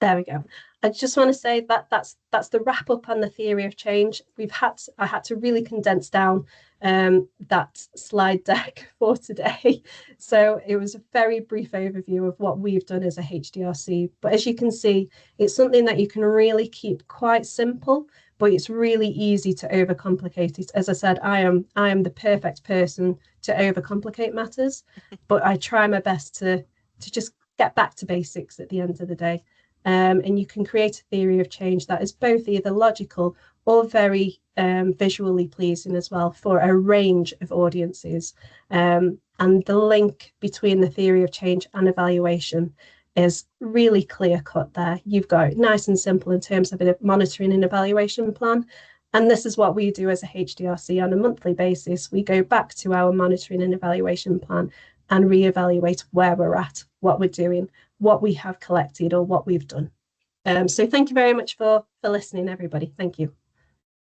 There we go. I just want to say that that's the wrap up on the theory of change. I had to really condense down that slide deck for today. So it was a very brief overview of what we've done as a HDRC. But as you can see, it's something that you can really keep quite simple, but it's really easy to overcomplicate it. As I said, I am the perfect person to overcomplicate matters, but I try my best to just get back to basics at the end of the day. And you can create a theory of change that is both either logical or very visually pleasing as well for a range of audiences. And the link between the theory of change and evaluation is really clear cut there. You've got it nice and simple in terms of a monitoring and evaluation plan. And this is what we do as a HDRC on a monthly basis. We go back to our monitoring and evaluation plan and reevaluate where we're at, what we're doing, what we have collected or what we've done. So thank you very much for listening, everybody. Thank you.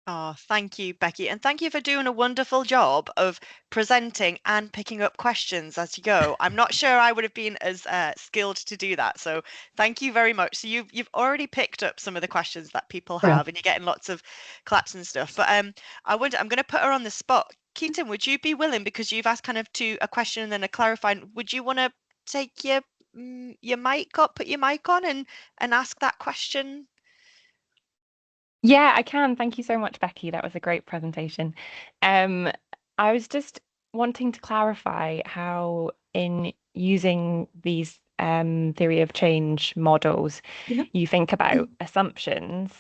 Oh, thank you, Becky. And thank you for doing a wonderful job of presenting and picking up questions as you go. I'm not sure I would have been as skilled to do that. So thank you very much. So you've already picked up some of the questions that people have, and you're getting lots of claps and stuff. But I'm going to put her on the spot. Keaton, would you be willing, because you've asked kind of a question and then a clarifying, would you want to take your mic up, put your mic on and ask that question? Yeah, I can. Thank you so much, Becky. That was a great presentation. I was just wanting to clarify how in using these theory of change models, you think about assumptions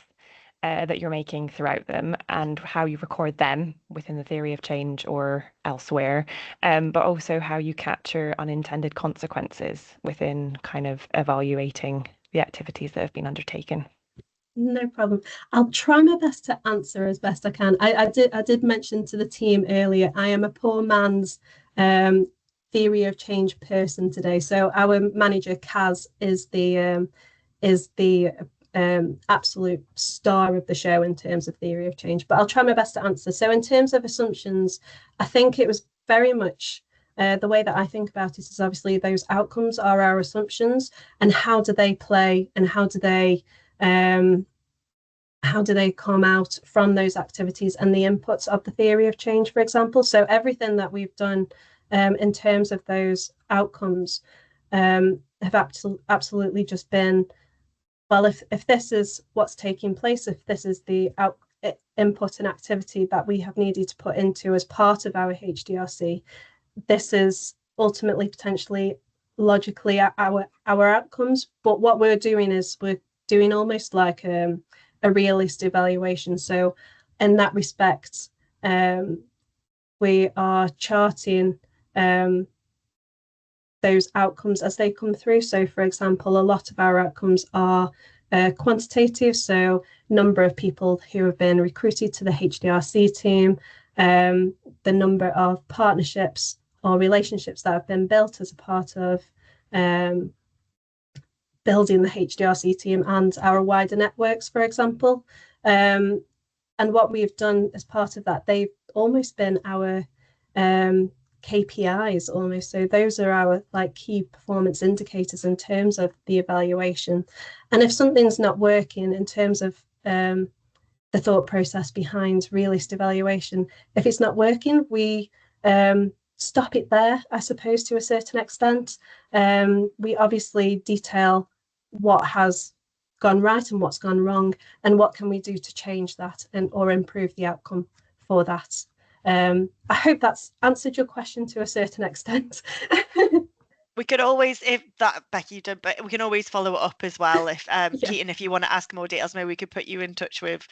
that you're making throughout them and how you record them within the theory of change or elsewhere, but also how you capture unintended consequences within kind of evaluating the activities that have been undertaken. No problem. I'll try my best to answer as best I can. I did mention to the team earlier, I am a poor man's theory of change person today. So our manager Kaz is the absolute star of the show in terms of theory of change. But I'll try my best to answer. So in terms of assumptions, I think it was very much the way that I think about it is obviously those outcomes are our assumptions, and how do they play, and how do they come out from those activities and the inputs of the theory of change, for example. So everything that we've done in terms of those outcomes have absolutely just been, well, if this is what's taking place, if this is the input and activity that we have needed to put into as part of our HDRC, this is ultimately potentially logically our outcomes. But what we're doing is we're doing almost like a realist evaluation. So in that respect, we are charting those outcomes as they come through. So for example, a lot of our outcomes are quantitative, so number of people who have been recruited to the HDRC team, the number of partnerships or relationships that have been built as a part of building the HDRC team and our wider networks, for example. And what we've done as part of that, they've almost been our KPIs almost. So those are our like key performance indicators in terms of the evaluation. And if something's not working in terms of the thought process behind realist evaluation, if it's not working, we stop it there, I suppose, to a certain extent. We obviously detail what has gone right and what's gone wrong, and what can we do to change that or improve the outcome for that. I hope that's answered your question to a certain extent. We could always, if that Becky did, but we can always follow it up as well. If Yeah. Keaton, if you want to ask more details, maybe we could put you in touch with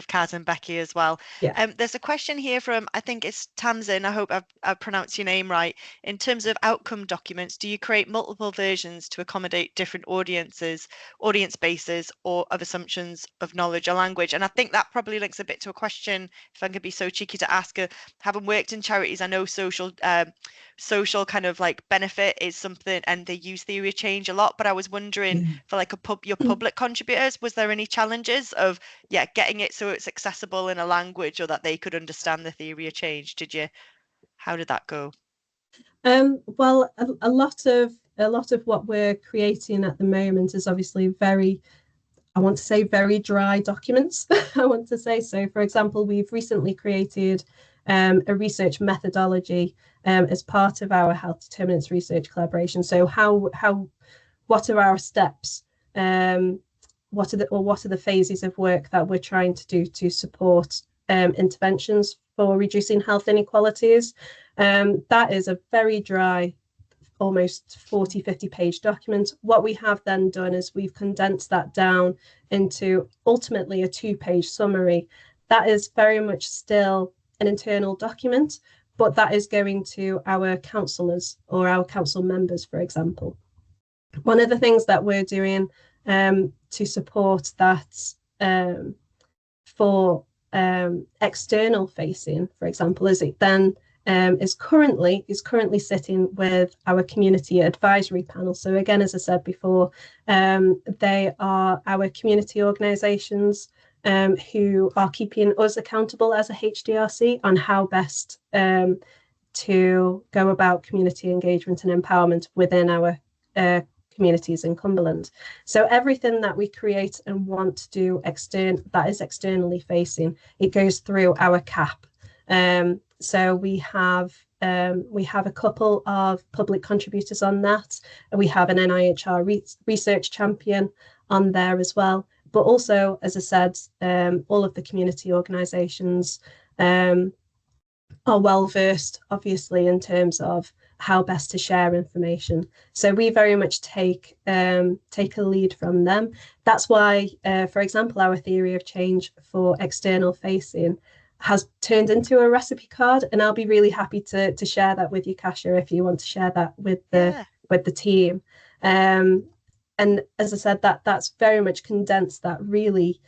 Kaz and Becky as well. Yeah. There's a question here from, I think it's Tamsin. I hope I've pronounced your name right. In terms of outcome documents, do you create multiple versions to accommodate different audiences, audience bases, or of assumptions of knowledge or language? And I think that probably links a bit to a question, if I could be so cheeky to ask. Having worked in charities, I know social kind of like benefit is something, and they use theory of change a lot, but I was wondering for like your public contributors, was there any challenges of getting it so it's accessible in a language or that they could understand the theory of change? How did that go? Well, a lot of what we're creating at the moment is obviously very dry documents. I want to say so. For example, we've recently created a research methodology as part of our health determinants research collaboration. So what are our steps? What are the phases of work that we're trying to do to support interventions for reducing health inequalities? That is a very dry, almost 40-50 page document. What we have then done is we've condensed that down into ultimately a 2-page summary. That is very much still an internal document, but that is going to our councillors or our council members, for example. One of the things that we're doing to support that for external facing, for example, is it then is currently sitting with our community advisory panel. So again, as I said before, they are our community organisations who are keeping us accountable as a HDRC on how best to go about community engagement and empowerment within our communities in Cumberland. So everything that we create and want to do that is externally facing, it goes through our CAP. So we have a couple of public contributors on that. We have an NIHR research champion on there as well. But also, as I said, all of the community organisations are well versed, obviously, in terms of how best to share information. So we very much take a lead from them. That's why, for example, our theory of change for external facing has turned into a recipe card, and I'll be really happy to share that with you, Kasia, if you want to share that with the team. And as I said, that's very much condensed that really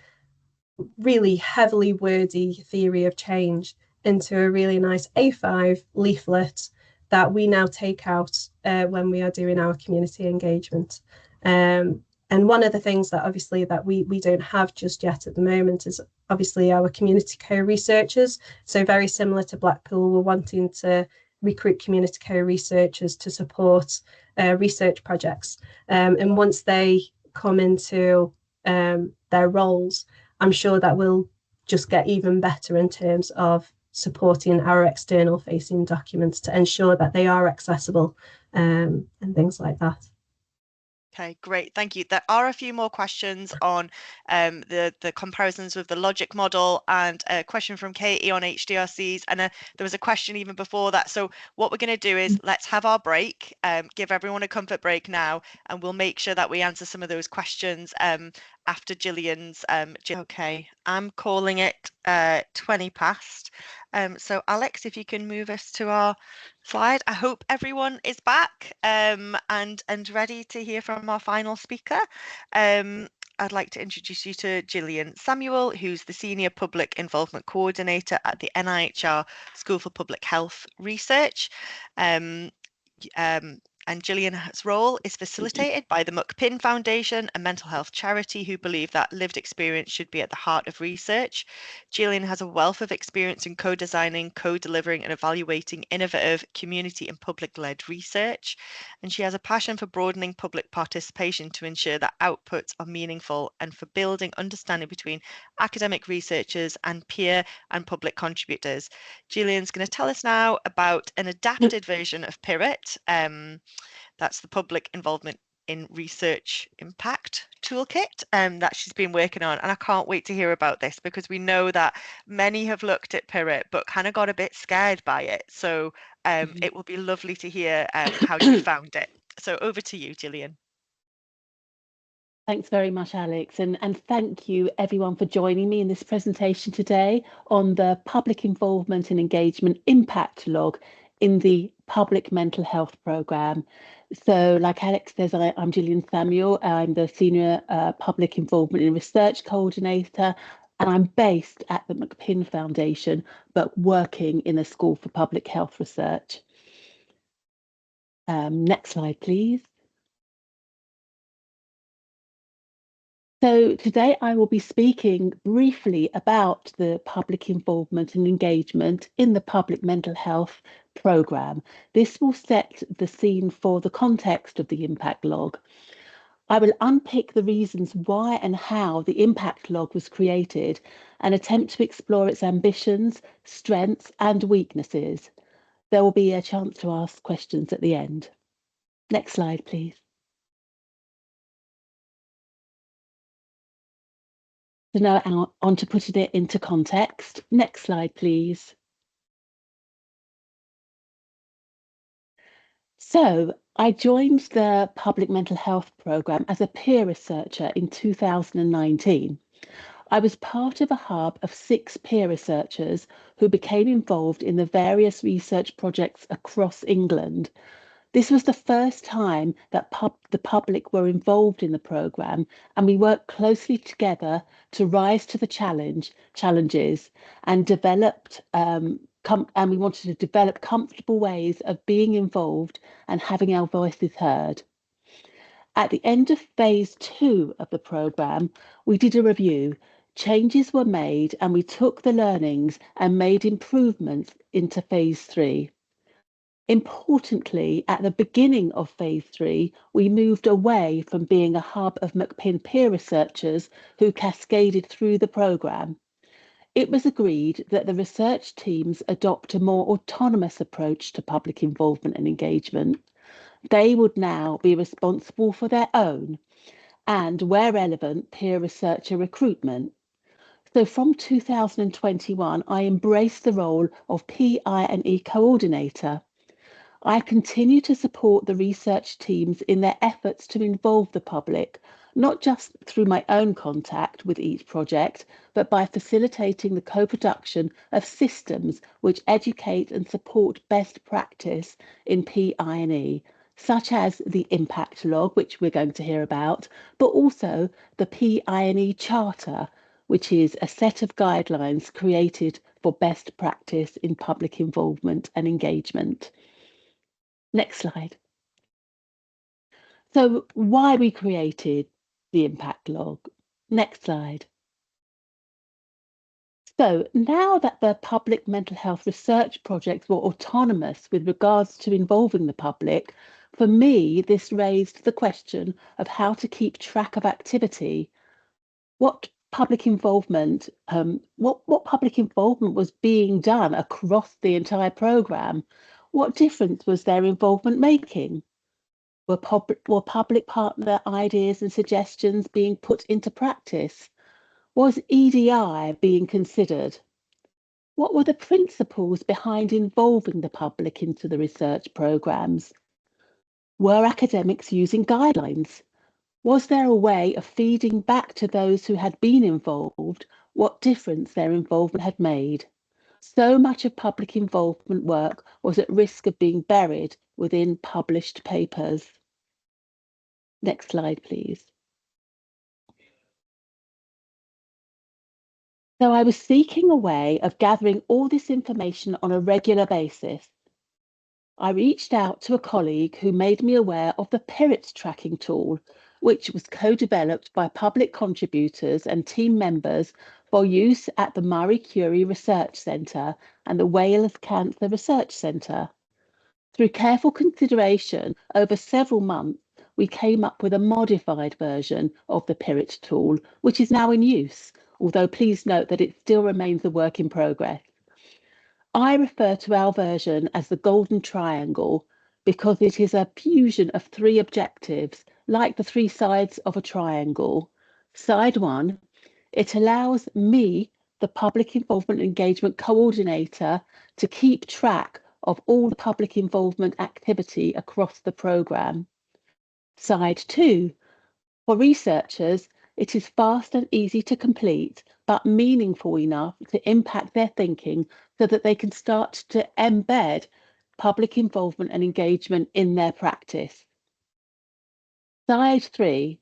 really heavily wordy theory of change into a really nice A5 leaflet that we now take out when we are doing our community engagement. And one of the things that obviously that we don't have just yet at the moment is obviously our community co-researchers. So very similar to Blackpool, we're wanting to recruit community co-researchers to support research projects. And once they come into their roles, I'm sure that will just get even better in terms of supporting our external facing documents to ensure that they are accessible and things like that. Okay, great. Thank you. There are a few more questions on the comparisons with the logic model, and a question from Katie on HDRCs. And there was a question even before that. So what we're going to do is let's have our break, give everyone a comfort break now, and we'll make sure that we answer some of those questions after Gillian's. Okay, I'm calling it 20 past. So Alex, if you can move us to our slide. I hope everyone is back and ready to hear from our final speaker. I'd like to introduce you to Gillian Samuel, who's the Senior Public Involvement Coordinator at the NIHR School for Public Health Research. And Gillian's role is facilitated by the McPin Foundation, a mental health charity who believe that lived experience should be at the heart of research. Gillian has a wealth of experience in co-designing, co-delivering and evaluating innovative community and public-led research. And she has a passion for broadening public participation to ensure that outputs are meaningful and for building understanding between academic researchers and peer and public contributors. Gillian's going to tell us now about an adapted version of PIRIT. That's the Public Involvement in Research Impact Toolkit that she's been working on. And I can't wait to hear about this because we know that many have looked at PIRIT but kind of got a bit scared by it. So it will be lovely to hear how you found it. So over to you, Gillian. Thanks very much, Alex, and thank you everyone for joining me in this presentation today on the Public Involvement and Engagement Impact Log in the Public Mental Health Programme. So like Alex says, I'm Gillian Samuel. I'm the Senior Public Involvement and Research Coordinator, and I'm based at the McPin Foundation, but working in the School for Public Health Research. Next slide, please. So today I will be speaking briefly about the public involvement and engagement in the Public Mental Health Programme. This will set the scene for the context of the impact log. I will unpick the reasons why and how the impact log was created and attempt to explore its ambitions, strengths and weaknesses. There will be a chance to ask questions at the end. Next slide, please. So now on to putting it into context. Next slide, please. So I joined the Public Mental Health Programme as a peer researcher in 2019. I was part of a hub of 6 peer researchers who became involved in the various research projects across England. This was the first time that the public were involved in the programme, and we worked closely together to rise to the challenges and developed and we wanted to develop comfortable ways of being involved and having our voices heard. At the end of phase 2 of the programme, we did a review. Changes were made and we took the learnings and made improvements into phase 3. Importantly, at the beginning of phase 3, we moved away from being a hub of McPin peer researchers who cascaded through the programme. It was agreed that the research teams adopt a more autonomous approach to public involvement and engagement. They would now be responsible for their own and, where relevant, peer researcher recruitment. So from 2021, I embraced the role of PI&E coordinator. I continue to support the research teams in their efforts to involve the public, not just through my own contact with each project, but by facilitating the co-production of systems which educate and support best practice in PI&E, such as the impact log, which we're going to hear about, but also the PI&E charter, which is a set of guidelines created for best practice in public involvement and engagement. Next slide. So why we created the impact log. Next slide. So now that the public mental health research projects were autonomous with regards to involving the public, for me, this raised the question of how to keep track of activity. What public involvement, what public involvement was being done across the entire programme? What difference was their involvement making? Were public partner ideas and suggestions being put into practice? Was EDI being considered? What were the principles behind involving the public into the research programmes? Were academics using guidelines? Was there a way of feeding back to those who had been involved what difference their involvement had made? So much of public involvement work was at risk of being buried within published papers. Next slide, please. So I was seeking a way of gathering all this information on a regular basis. I reached out to a colleague who made me aware of the PIRIT tracking tool, which was co-developed by public contributors and team members for use at the Marie Curie Research Centre and the Wales Cancer Research Centre. Through careful consideration over several months, we came up with a modified version of the PIRIT tool, which is now in use, although please note that it still remains a work in progress. I refer to our version as the golden triangle because it is a fusion of three objectives, like the three sides of a triangle. Side one, it allows me, the public involvement engagement coordinator, to keep track of all the public involvement activity across the programme. Side two, for researchers, it is fast and easy to complete, but meaningful enough to impact their thinking so that they can start to embed public involvement and engagement in their practice. Side three,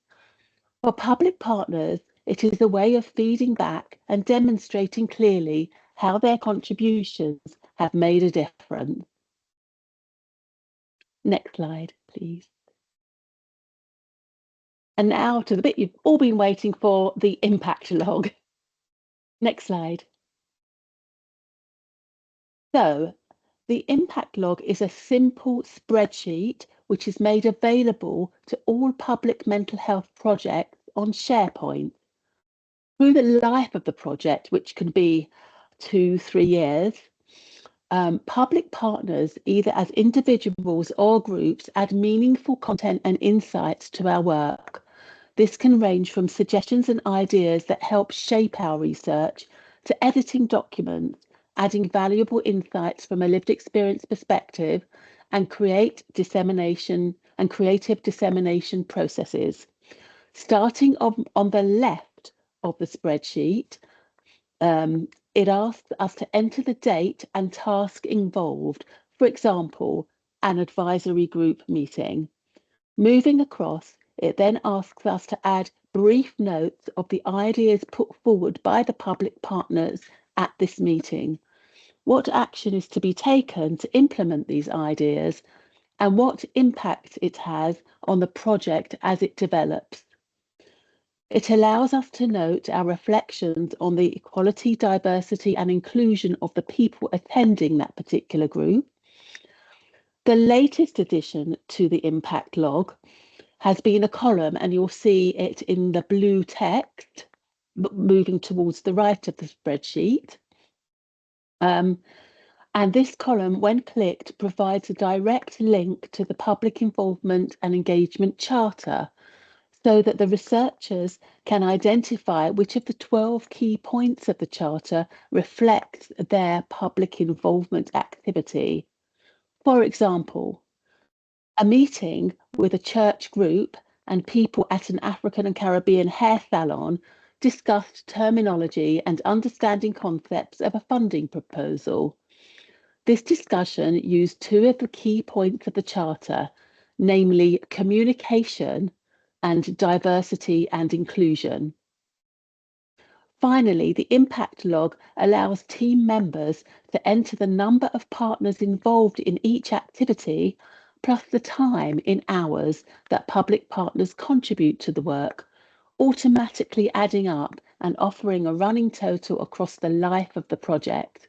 for public partners, it is a way of feeding back and demonstrating clearly how their contributions have made a difference. Next slide, please. And now to the bit you've all been waiting for, the impact log. Next slide. So the impact log is a simple spreadsheet which is made available to all public mental health projects on SharePoint. Through the life of the project, which can be 2-3 years, public partners, either as individuals or groups, add meaningful content and insights to our work. This can range from suggestions and ideas that help shape our research to editing documents, adding valuable insights from a lived experience perspective, and creative dissemination processes. Starting on the left of the spreadsheet, it asks us to enter the date and task involved, for example, an advisory group meeting. Moving across, it then asks us to add brief notes of the ideas put forward by the public partners at this meeting. What action is to be taken to implement these ideas and what impact it has on the project as it develops. It allows us to note our reflections on the equality, diversity and inclusion of the people attending that particular group. The latest addition to the impact log has been a column, and you'll see it in the blue text moving towards the right of the spreadsheet. And this column, when clicked, provides a direct link to the Public Involvement and Engagement Charter so that the researchers can identify which of the 12 key points of the Charter reflects their public involvement activity. For example, a meeting with a church group and people at an African and Caribbean hair salon discussed terminology and understanding concepts of a funding proposal. This discussion used two of the key points of the Charter, namely communication and diversity and inclusion. Finally, the impact log allows team members to enter the number of partners involved in each activity, plus the time in hours that public partners contribute to the work, automatically adding up and offering a running total across the life of the project.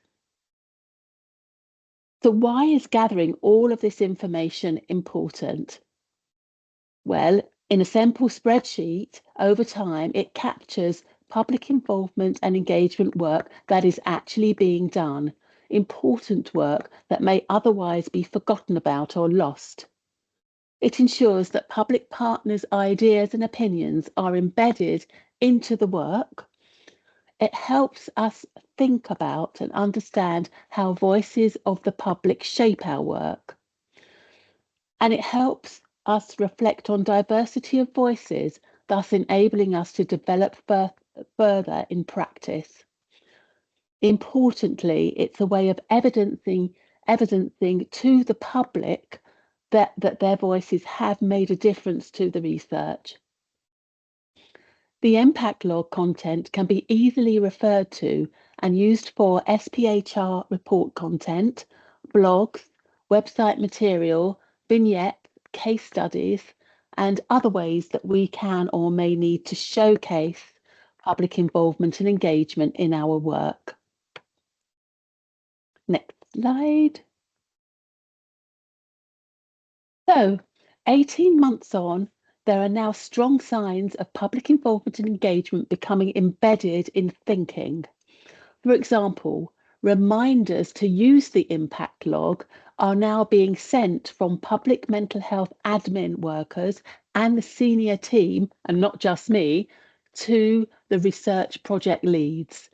So why is gathering all of this information important? Well, in a simple spreadsheet, over time, it captures public involvement and engagement work that is actually being done, important work that may otherwise be forgotten about or lost. It ensures that public partners' ideas and opinions are embedded into the work. It helps us think about and understand how voices of the public shape our work. And it helps us reflect on diversity of voices, thus enabling us to develop further in practice. Importantly, it's a way of evidencing to the public that their voices have made a difference to the research. The impact log content can be easily referred to and used for SPHR report content, blogs, website material, vignettes, case studies, and other ways that we can or may need to showcase public involvement and engagement in our work. Next slide. So, 18 months on, there are now strong signs of public involvement and engagement becoming embedded in thinking. For example, reminders to use the impact log are now being sent from public mental health admin workers and the senior team, and not just me, to the research project leads.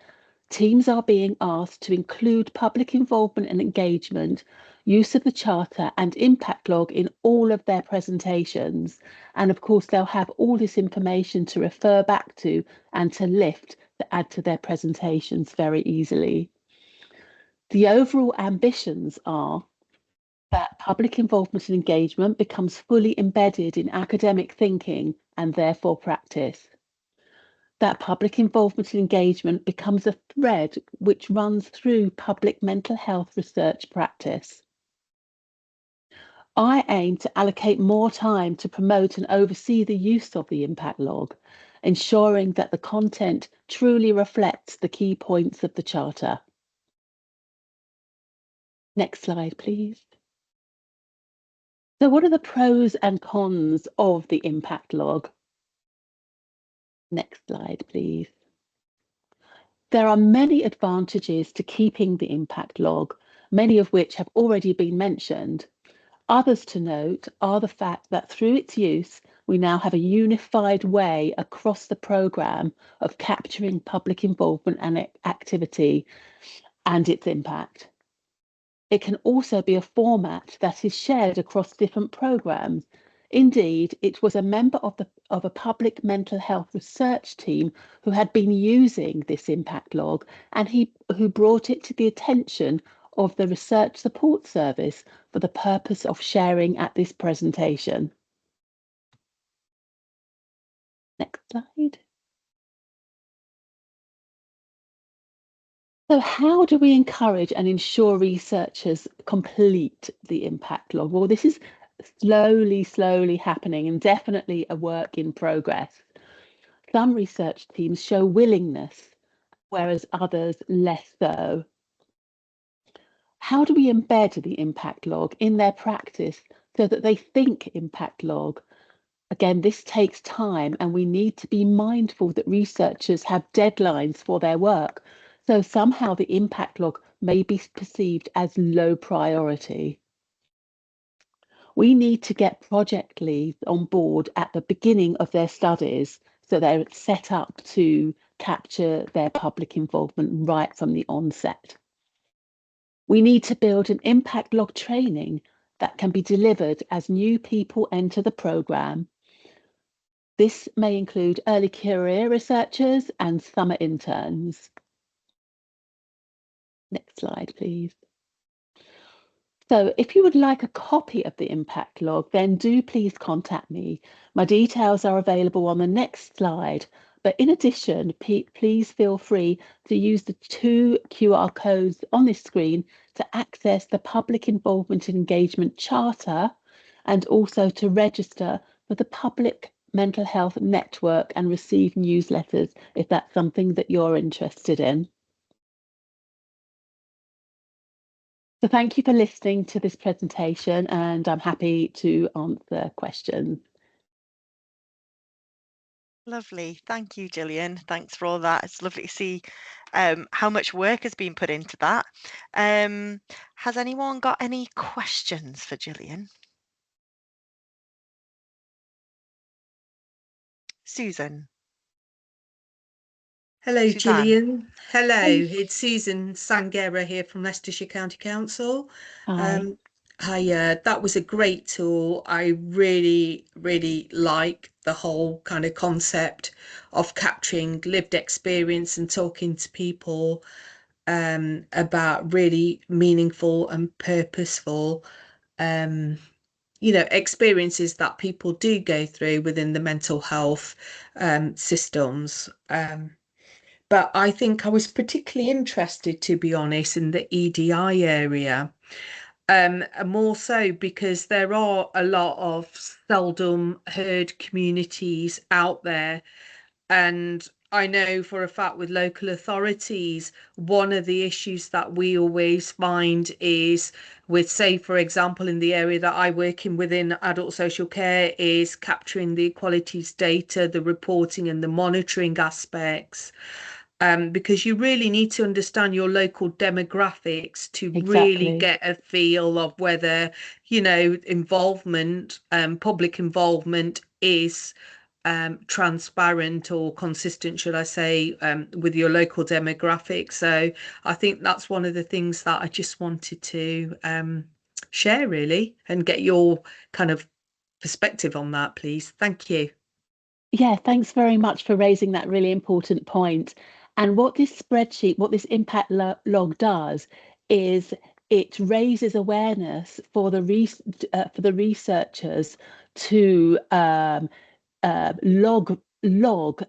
Teams are being asked to include public involvement and engagement, use of the charter and impact log in all of their presentations. And of course, they'll have all this information to refer back to and to lift to add to their presentations very easily. The overall ambitions are that public involvement and engagement becomes fully embedded in academic thinking and therefore practice. That public involvement and engagement becomes a thread which runs through public mental health research practice. I aim to allocate more time to promote and oversee the use of the impact log, ensuring that the content truly reflects the key points of the Charter. Next slide, please. So what are the pros and cons of the impact log? Next slide, please. There are many advantages to keeping the impact log, many of which have already been mentioned. Others to note are the fact that through its use, we now have a unified way across the programme of capturing public involvement and activity and its impact. It can also be a format that is shared across different programmes. Indeed, it was a member of a public mental health research team who had been using this impact log and who brought it to the attention of the Research Support Service for the purpose of sharing at this presentation. Next slide. So how do we encourage and ensure researchers complete the impact log? Well, this is slowly happening and definitely a work in progress. Some research teams show willingness, whereas others less so. How do we embed the impact log in their practice so that they think impact log? Again, this takes time and we need to be mindful that researchers have deadlines for their work. So somehow the impact log may be perceived as low priority. We need to get project leads on board at the beginning of their studies so they're set up to capture their public involvement right from the onset. We need to build an impact log training that can be delivered as new people enter the programme. This may include early career researchers and summer interns. Next slide, please. So if you would like a copy of the impact log, then do please contact me. My details are available on the next slide, But in addition, please feel free to use the 2 QR codes on this screen to access the Public Involvement and Engagement Charter, and also to register for the Public Mental Health Network and receive newsletters if that's something that you're interested in. So thank you for listening to this presentation, and I'm happy to answer questions. Lovely. Thank you, Gillian. Thanks for all that. It's lovely to see how much work has been put into that. Has anyone got any questions for Gillian? Susan. Hello, Suzanne. Gillian. Hello, Hey. it's Susan Sangera here from Leicestershire County Council. Hi. That was a great tool. I really, really like the whole kind of concept of capturing lived experience and talking to people about really meaningful and purposeful experiences that people do go through within the mental health systems. But I think I was particularly interested, to be honest, in the EDI area. More so because there are a lot of seldom heard communities out there. And I know for a fact with local authorities, one of the issues that we always find is with, say, for example, in the area that I work in within adult social care, is capturing the equalities data, the reporting and the monitoring aspects. Because you really need to understand your local demographics to really get a feel of whether, involvement, public involvement is transparent or consistent, should I say, with your local demographics. So I think that's one of the things that I just wanted to share, really, and get your kind of perspective on that, please. Thank you. Yeah, thanks very much for raising that really important point. And what this spreadsheet, what this impact log does is it raises awareness for the researchers to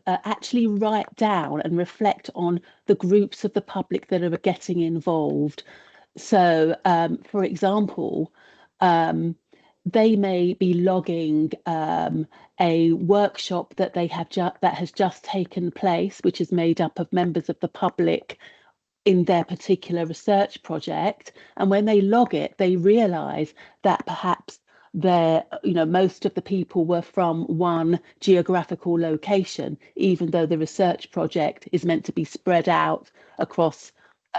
actually write down and reflect on the groups of the public that are getting involved. So, for example, they may be logging a workshop that they have that has just taken place, which is made up of members of the public in their particular research project. And when they log it, they realize that perhaps most of the people were from one geographical location, even though the research project is meant to be spread out across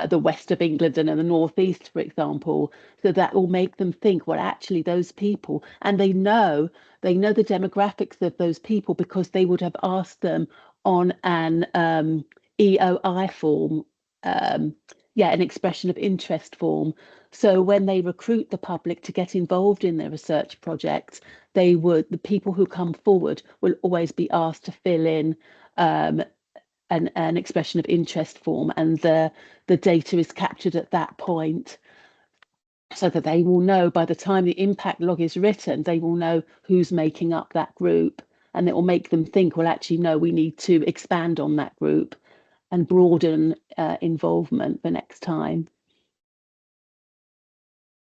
the west of England and in the northeast, for example. So that will make them think, well, actually, those people, and they know the demographics of those people because they would have asked them on an EOI form, an expression of interest form. So when they recruit the public to get involved in their research projects, the people who come forward will always be asked to fill in an expression of interest form, and the data is captured at that point, so that they will know by the time the impact log is written, they will know who's making up that group, and it will make them think, well, actually, no, we need to expand on that group and broaden involvement for next time.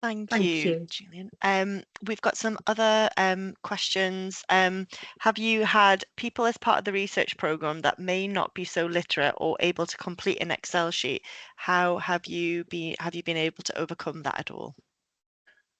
Thank you, Gillian. We've got some other questions. Have you had people as part of the research programme that may not be so literate or able to complete an Excel sheet? How have you been able to overcome that at all?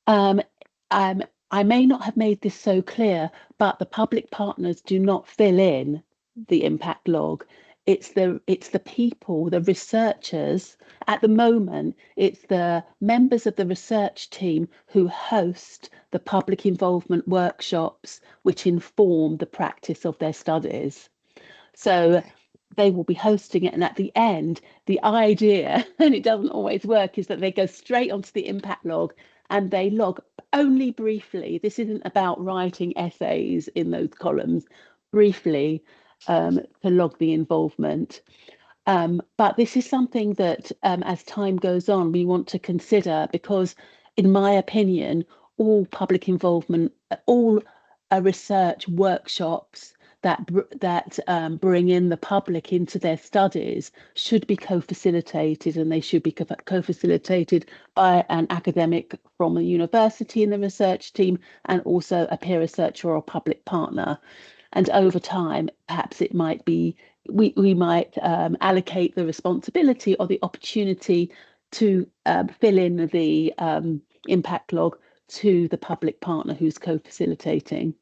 I may not have made this so clear, but the public partners do not fill in the impact log. It's the people, the researchers. At the moment, it's the members of the research team who host the public involvement workshops, which inform the practice of their studies. So they will be hosting it, and at the end, the idea, and it doesn't always work, is that they go straight onto the impact log and they log only briefly. This isn't about writing essays in those columns, briefly, to log the involvement. But this is something that, as time goes on, we want to consider, because, in my opinion, all public involvement, all research workshops that bring in the public into their studies should be co-facilitated, and they should be co-facilitated by an academic from a university in the research team, and also a peer researcher or a public partner. And over time, perhaps it might be we might allocate the responsibility or the opportunity to fill in the impact log to the public partner who's co-facilitating.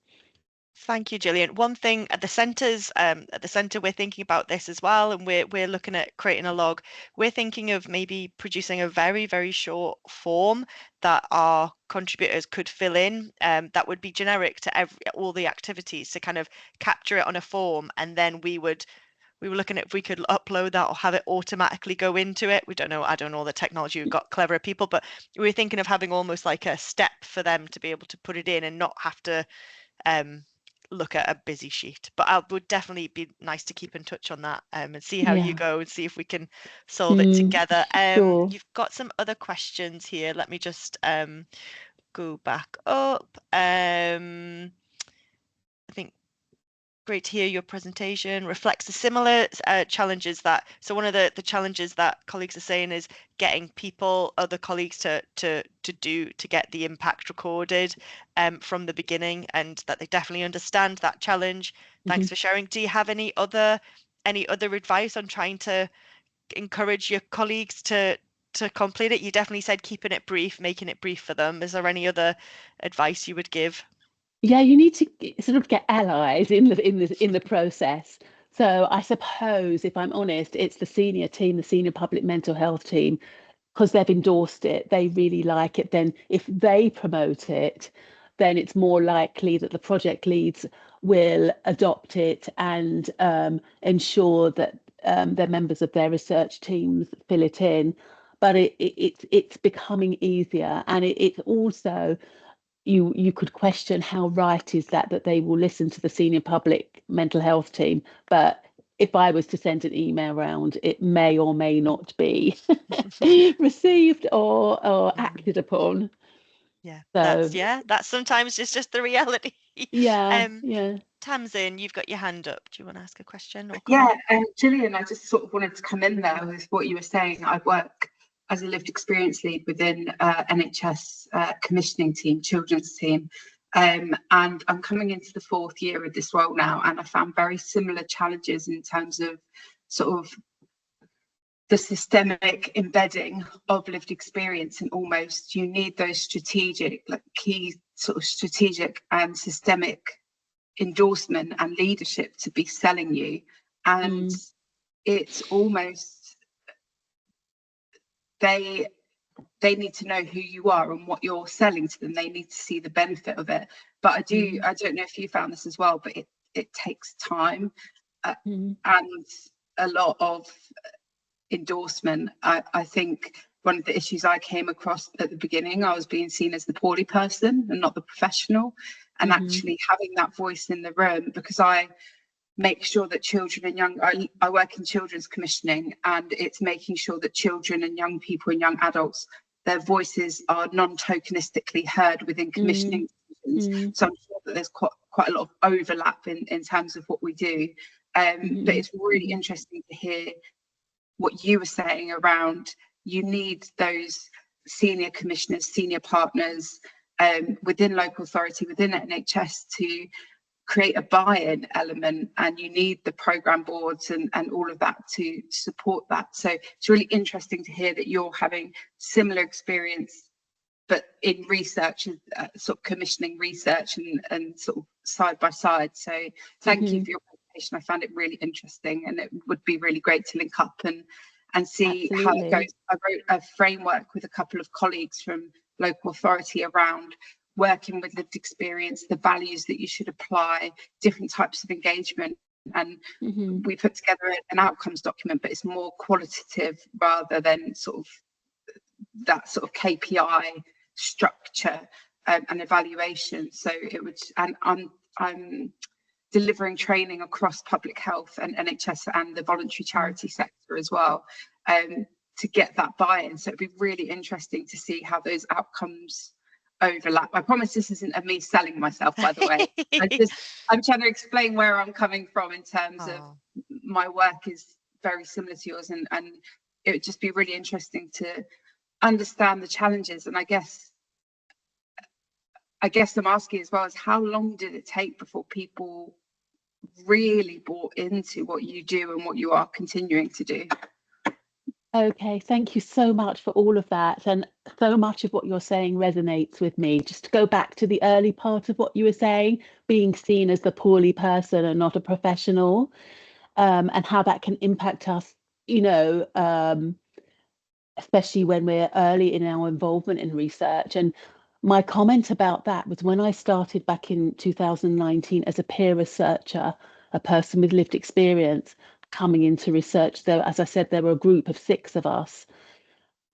Thank you, Gillian. One thing at the centre, we're thinking about this as well, and we're looking at creating a log. We're thinking of maybe producing a very, very short form that our contributors could fill in, that would be generic to all the activities, to kind of capture it on a form, and then we were looking at if we could upload that or have it automatically go into it. We don't know. I don't know all the technology. We've got cleverer people, but we were thinking of having almost like a step for them to be able to put it in and not have to look at a busy sheet. But it would definitely be nice to keep in touch on that, and see how you go, and see if we can solve it together. Sure. You've got some other questions here. Let me just go back up. I think great to hear your presentation reflects the similar challenges so one of the challenges that colleagues are saying is getting other colleagues to get the impact recorded from the beginning, and that they definitely understand that challenge. Thanks for sharing. Do you have any other advice on trying to encourage your colleagues to complete it? You definitely said keeping it brief, making it brief for them. Is there any other advice you would give? Yeah, you need to sort of get allies in the process. So I suppose, if I'm honest, it's the senior team, the senior public mental health team, because they've endorsed it, they really like it. Then if they promote it, then it's more likely that the project leads will adopt it and ensure that the members of their research teams fill it in. But it's becoming easier, and it's also, you could question how right is that they will listen to the senior public mental health team. But if I was to send an email around, it may or may not be received or acted upon. Yeah, So that's sometimes it's just the reality. yeah. Tamsin, you've got your hand up. Do you want to ask a question or comment? Yeah, Gillian, I just sort of wanted to come in there with what you were saying. I work as a lived experience lead within NHS commissioning team, children's team, and I'm coming into the 4th year of this role now, and I found very similar challenges in terms of sort of the systemic embedding of lived experience, and almost you need those strategic, like key sort of strategic and systemic endorsement and leadership to be selling you. And it's almost they need to know who you are and what you're selling to them. They need to see the benefit of it. But I don't know if you found this as well, but it takes time and a lot of endorsement. I think one of the issues I came across at the beginning, I was being seen as the poorly person and not the professional, and actually having that voice in the room, because I make sure that children and young, I work in children's commissioning, and it's making sure that children and young people and young adults, their voices are non-tokenistically heard within commissioning decisions. So I'm sure that there's quite a lot of overlap in terms of what we do. But it's really interesting to hear what you were saying around, you need those senior commissioners, senior partners within local authority, within NHS, to create a buy-in element, and you need the programme boards and all of that to support that. So it's really interesting to hear that you're having similar experience, but in research, sort of commissioning research and sort of side by side. So thank you for your presentation. I found it really interesting, and it would be really great to link up and see how it goes. I wrote a framework with a couple of colleagues from local authority around working with lived experience, the values that you should apply, different types of engagement. And we put together an outcomes document, but it's more qualitative rather than sort of that sort of KPI structure and evaluation. So it would, and I'm delivering training across public health and NHS and the voluntary charity sector as well, to get that buy-in. So it'd be really interesting to see how those outcomes overlap. I promise this isn't of me selling myself, by the way. I'm trying to explain where I'm coming from in terms of my work is very similar to yours, and it would just be really interesting to understand the challenges. And I guess I'm asking as well is, how long did it take before people really bought into what you do and what you are continuing to do? Okay, thank you so much for all of that. And so much of what you're saying resonates with me. Just to go back to the early part of what you were saying, being seen as the poorly person and not a professional, and how that can impact us, especially when we're early in our involvement in research. And my comment about that was when I started back in 2019 as a peer researcher, a person with lived experience coming into research. There, as I said, there were a group of 6 of us,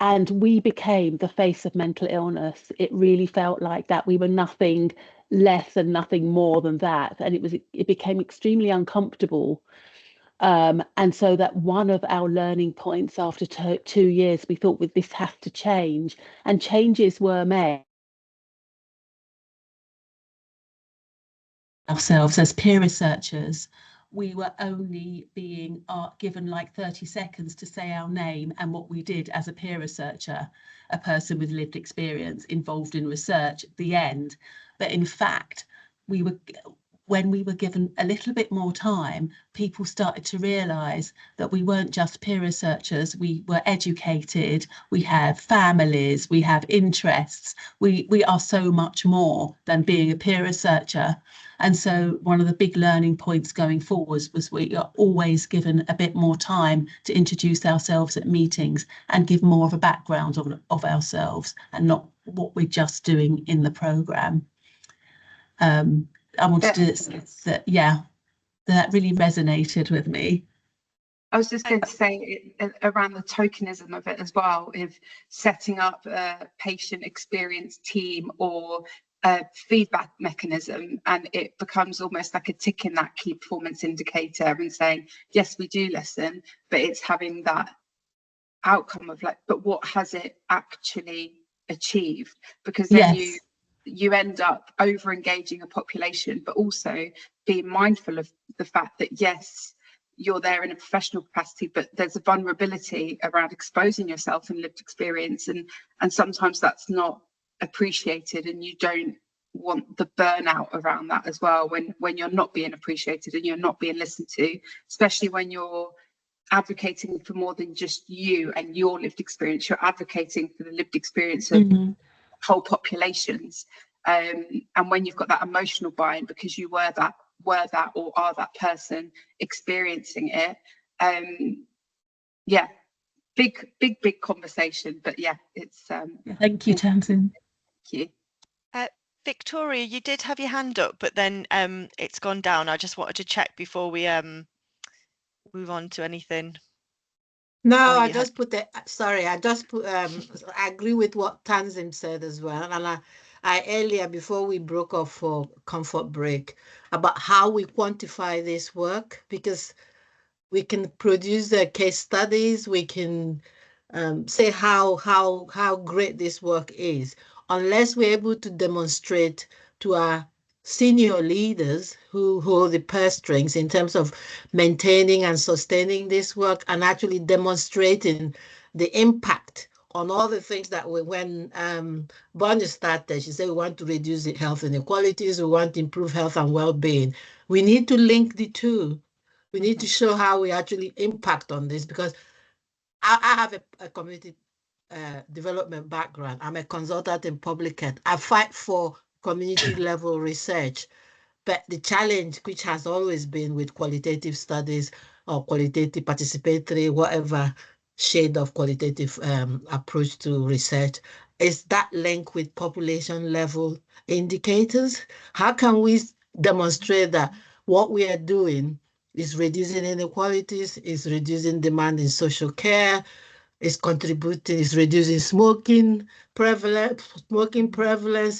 and we became the face of mental illness. It really felt like that. We were nothing less and nothing more than that. And it became extremely uncomfortable. And so that one of our learning points after 2 years, we thought, this has to change, and changes were made. Ourselves as peer researchers, we were only being given like 30 seconds to say our name and what we did as a peer researcher, a person with lived experience involved in research at the end. But in fact, when we were given a little bit more time, people started to realise that we weren't just peer researchers, we were educated, we have families, we have interests, we are so much more than being a peer researcher. And so one of the big learning points going forwards was we are always given a bit more time to introduce ourselves at meetings and give more of a background of ourselves, and not what we're just doing in the programme. I wanted to say that really resonated with me. I was just going to say around the tokenism of it as well, if setting up a patient experience team or a feedback mechanism, and it becomes almost like a tick in that key performance indicator and saying, yes, we do listen, but it's having that outcome of like, but what has it actually achieved? Because then you end up over engaging a population, but also being mindful of the fact that yes, you're there in a professional capacity, but there's a vulnerability around exposing yourself and lived experience, and sometimes that's not appreciated, and you don't want the burnout around that as well when you're not being appreciated and you're not being listened to, especially when you're advocating for more than just you and your lived experience. You're advocating for the lived experience of whole populations, and when you've got that emotional buy-in because you were that or are that person experiencing it, big conversation. But it's thank you, Tamsin. Thank you. Victoria, you did have your hand up, but then it's gone down. I just wanted to check before we move on to anything. No, I just put I agree with what Tanzim said as well. And I earlier, before we broke off for comfort break, about how we quantify this work, because we can produce the case studies, we can say how great this work is, unless we're able to demonstrate to our senior leaders who hold the purse strings in terms of maintaining and sustaining this work and actually demonstrating the impact on all the things that when Bonnie started, she said we want to reduce the health inequalities, we want to improve health and well-being. We need to link the two. We need to show how we actually impact on this, because I have a community development background. I'm a consultant in public health. I fight for community level research, but the challenge, which has always been with qualitative studies or qualitative participatory, whatever shade of qualitative approach to research, is that link with population level indicators. How can we demonstrate that what we are doing is reducing inequalities, is reducing demand in social care, is contributing, is reducing smoking prevalence,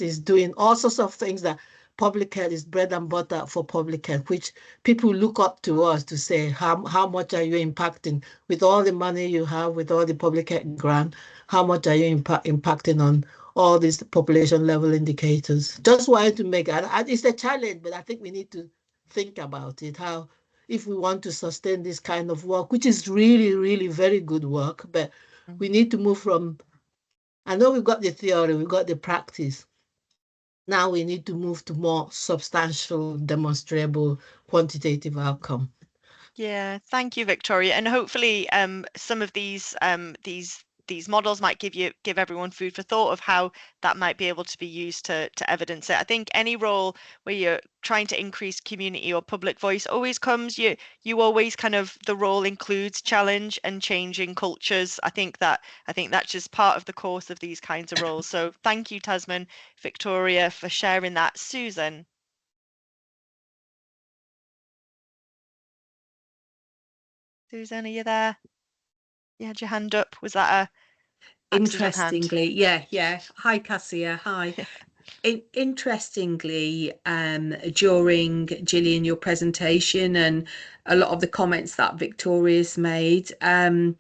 is doing all sorts of things that public health is bread and butter for public health, which people look up to us to say, how much are you impacting with all the money you have, with all the public health grant, how much are you impacting all these population level indicators. Just wanted to make it. It's a challenge, but I think we need to think about it, how if we want to sustain this kind of work, which is really, really very good work, but we need to move from, I know we've got the theory, we've got the practice. Now we need to move to more substantial, demonstrable, quantitative outcome. Yeah, thank you, Victoria. And hopefully some of these models might give everyone food for thought of how that might be able to be used to evidence it. I think any role where you're trying to increase community or public voice always comes, you always kind of, the role includes challenge and changing cultures. I think that's just part of the course of these kinds of roles. So thank you, Tasman, Victoria, for sharing that. Susan. Susan, are you there? You had your hand up. Was that a accident hand? Interestingly, yeah. Hi, Cassia. Hi. Interestingly, during Gillian, your presentation and a lot of the comments that Victoria's made, in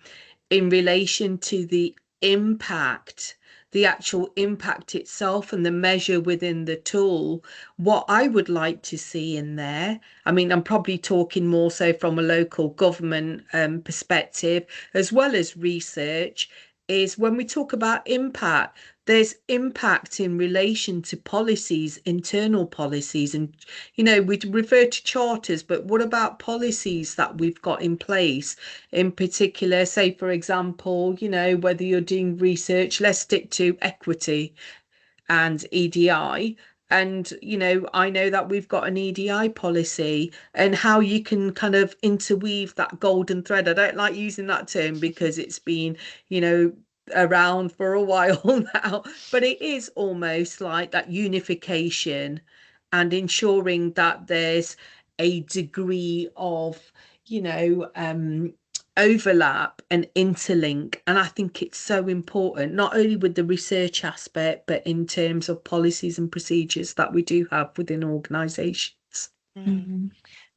relation to the impact, the actual impact itself and the measure within the tool, what I would like to see in there, I mean, I'm probably talking more so from a local government perspective, as well as research, is when we talk about impact, there's impact in relation to policies, internal policies, and we refer to charters, but what about policies that we've got in place? In particular, say for example, whether you're doing research, let's stick to equity and EDI. And, I know that we've got an EDI policy, and how you can kind of interweave that golden thread. I don't like using that term because it's been, around for a while now, but it is almost like that unification and ensuring that there's a degree of, overlap and interlink. And I think it's so important, not only with the research aspect, but in terms of policies and procedures that we do have within organisations.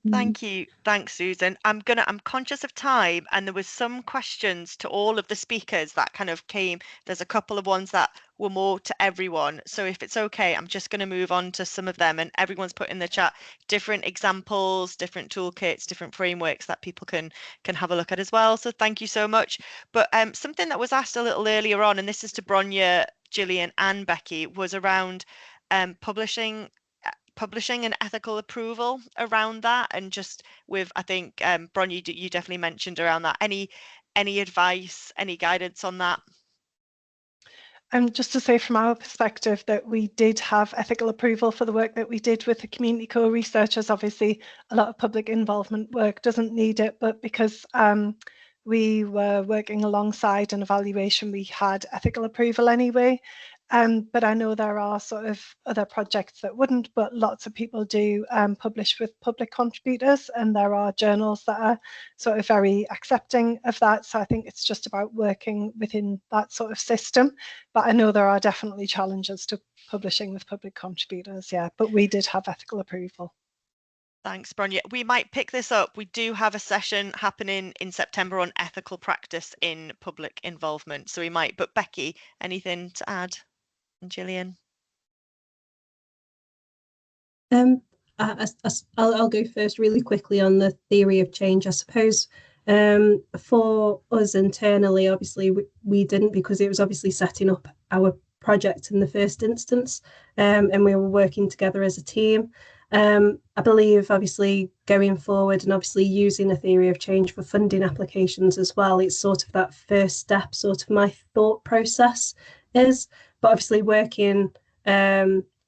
Thank you. Thanks, Susan. I'm conscious of time, and there was some questions to all of the speakers that kind of came. There's a couple of ones that were more to everyone. So if it's okay, I'm just going to move on to some of them, and everyone's put in the chat different examples, different toolkits, different frameworks that people can have a look at as well. So thank you so much. But something that was asked a little earlier on, and this is to Bronya, Gillian, and Becky, was around publishing and ethical approval around that, and just with, I think, Bron, you definitely mentioned around that. Any advice, any guidance on that? Just to say from our perspective that we did have ethical approval for the work that we did with the community co-researchers. Obviously, a lot of public involvement work doesn't need it, but because we were working alongside an evaluation, we had ethical approval anyway. But I know there are sort of other projects that wouldn't, but lots of people do publish with public contributors, and there are journals that are sort of very accepting of that. So I think it's just about working within that sort of system. But I know there are definitely challenges to publishing with public contributors, yeah, but we did have ethical approval. Thanks, Bronya. We might pick this up. We do have a session happening in September on ethical practice in public involvement. So we might, but Becky, anything to add? And Gillian? I'll go first really quickly on the theory of change. I suppose for us internally, obviously we didn't, because it was obviously setting up our project in the first instance, and we were working together as a team. I believe obviously going forward and obviously using a theory of change for funding applications as well, it's sort of that first step, sort of my thought process is, but obviously working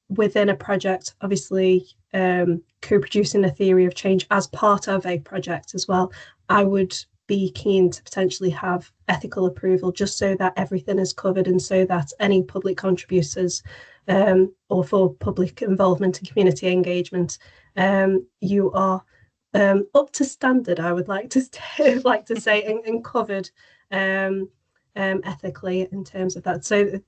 within a project, obviously co-producing a theory of change as part of a project as well, I would be keen to potentially have ethical approval, just so that everything is covered, and so that any public contributors or for public involvement and community engagement, you are up to standard, I would like to say, and covered ethically in terms of that. So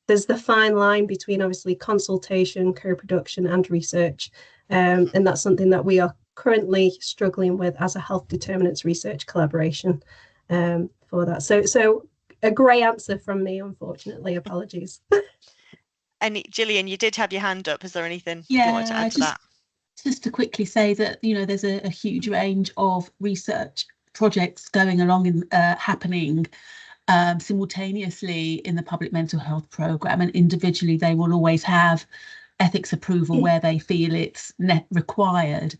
there's the fine line between obviously consultation, co-production and research, and that's something that we are currently struggling with as a health determinants research collaboration for that. So a grey answer from me, unfortunately. Apologies. And Gillian, you did have your hand up. Is there anything you wanted to add to that? Just to quickly say that, you know, there's a huge range of research projects going along and happening simultaneously in the public mental health programme, and individually they will always have ethics approval where they feel it's required,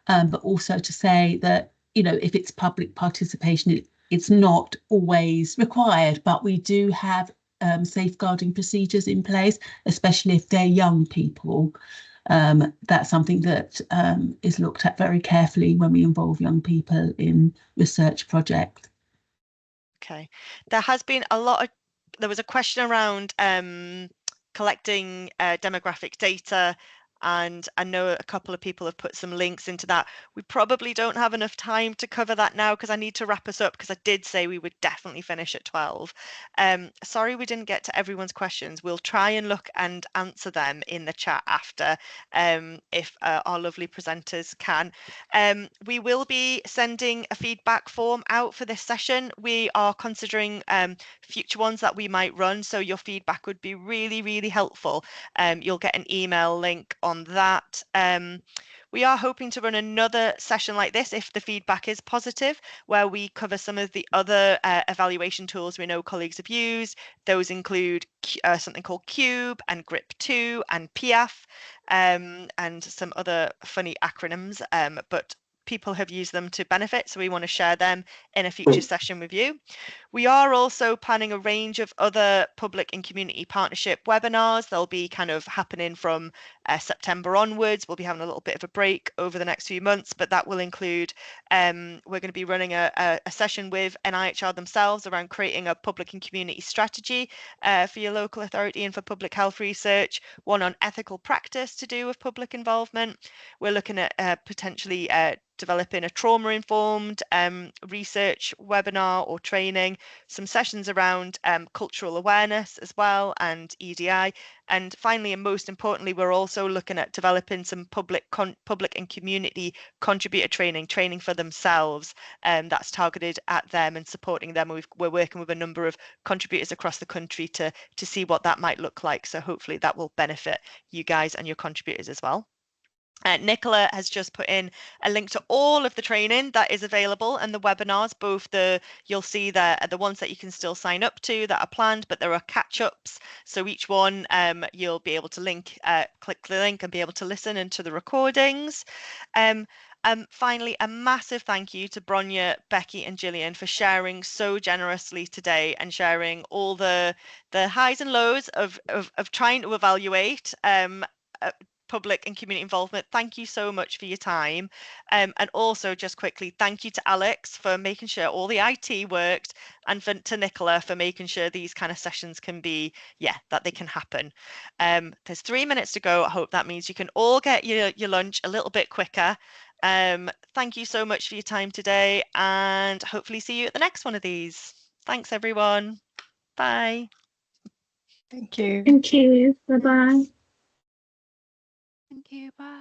but also to say that, you know, if it's public participation, it's not always required, but we do have safeguarding procedures in place, especially if they're young people. That's something that is looked at very carefully when we involve young people in research projects. Okay, there has been a lot of, there was a question around collecting demographic data, and I know a couple of people have put some links into that. We probably don't have enough time to cover that now because I need to wrap us up, because I did say we would definitely finish at 12. Sorry we didn't get to everyone's questions. We'll try and look and answer them in the chat after, if our lovely presenters can. We will be sending a feedback form out for this session. We are considering future ones that we might run, so your feedback would be really, really helpful. You'll get an email link on that. We are hoping to run another session like this if the feedback is positive, where we cover some of the other evaluation tools we know colleagues have used. Those include something called Cube and GRIP2 and PIAF, and some other funny acronyms, but people have used them to benefit, so we want to share them in a future session with you. We are also planning a range of other public and community partnership webinars. They'll be kind of happening from September onwards. We'll be having a little bit of a break over the next few months, but that will include, we're going to be running a session with NIHR themselves around creating a public and community strategy for your local authority and for public health research, one on ethical practice to do with public involvement. We're looking at potentially developing a trauma-informed research webinar or training, some sessions around cultural awareness as well, and EDI. And finally, and most importantly, we're also looking at developing some public and community contributor training for themselves, that's targeted at them and supporting them. We're working with a number of contributors across the country to see what that might look like. So hopefully that will benefit you guys and your contributors as well. Nicola has just put in a link to all of the training that is available and the webinars, both you'll see the ones that you can still sign up to that are planned, but there are catch-ups. So each one you'll be able to click the link and be able to listen into the recordings. Finally, a massive thank you to Bronya, Becky and Gillian for sharing so generously today and sharing all the highs and lows of trying to evaluate public and community involvement. Thank you so much for your time. And also just quickly, thank you to Alex for making sure all the IT worked, and to Nicola for making sure these kind of sessions can be, that they can happen. There's 3 minutes to go. I hope that means you can all get your lunch a little bit quicker. Thank you so much for your time today, and hopefully see you at the next one of these. Thanks everyone. Bye. Thank you. Thank you. Bye-bye. Thank you. Bye.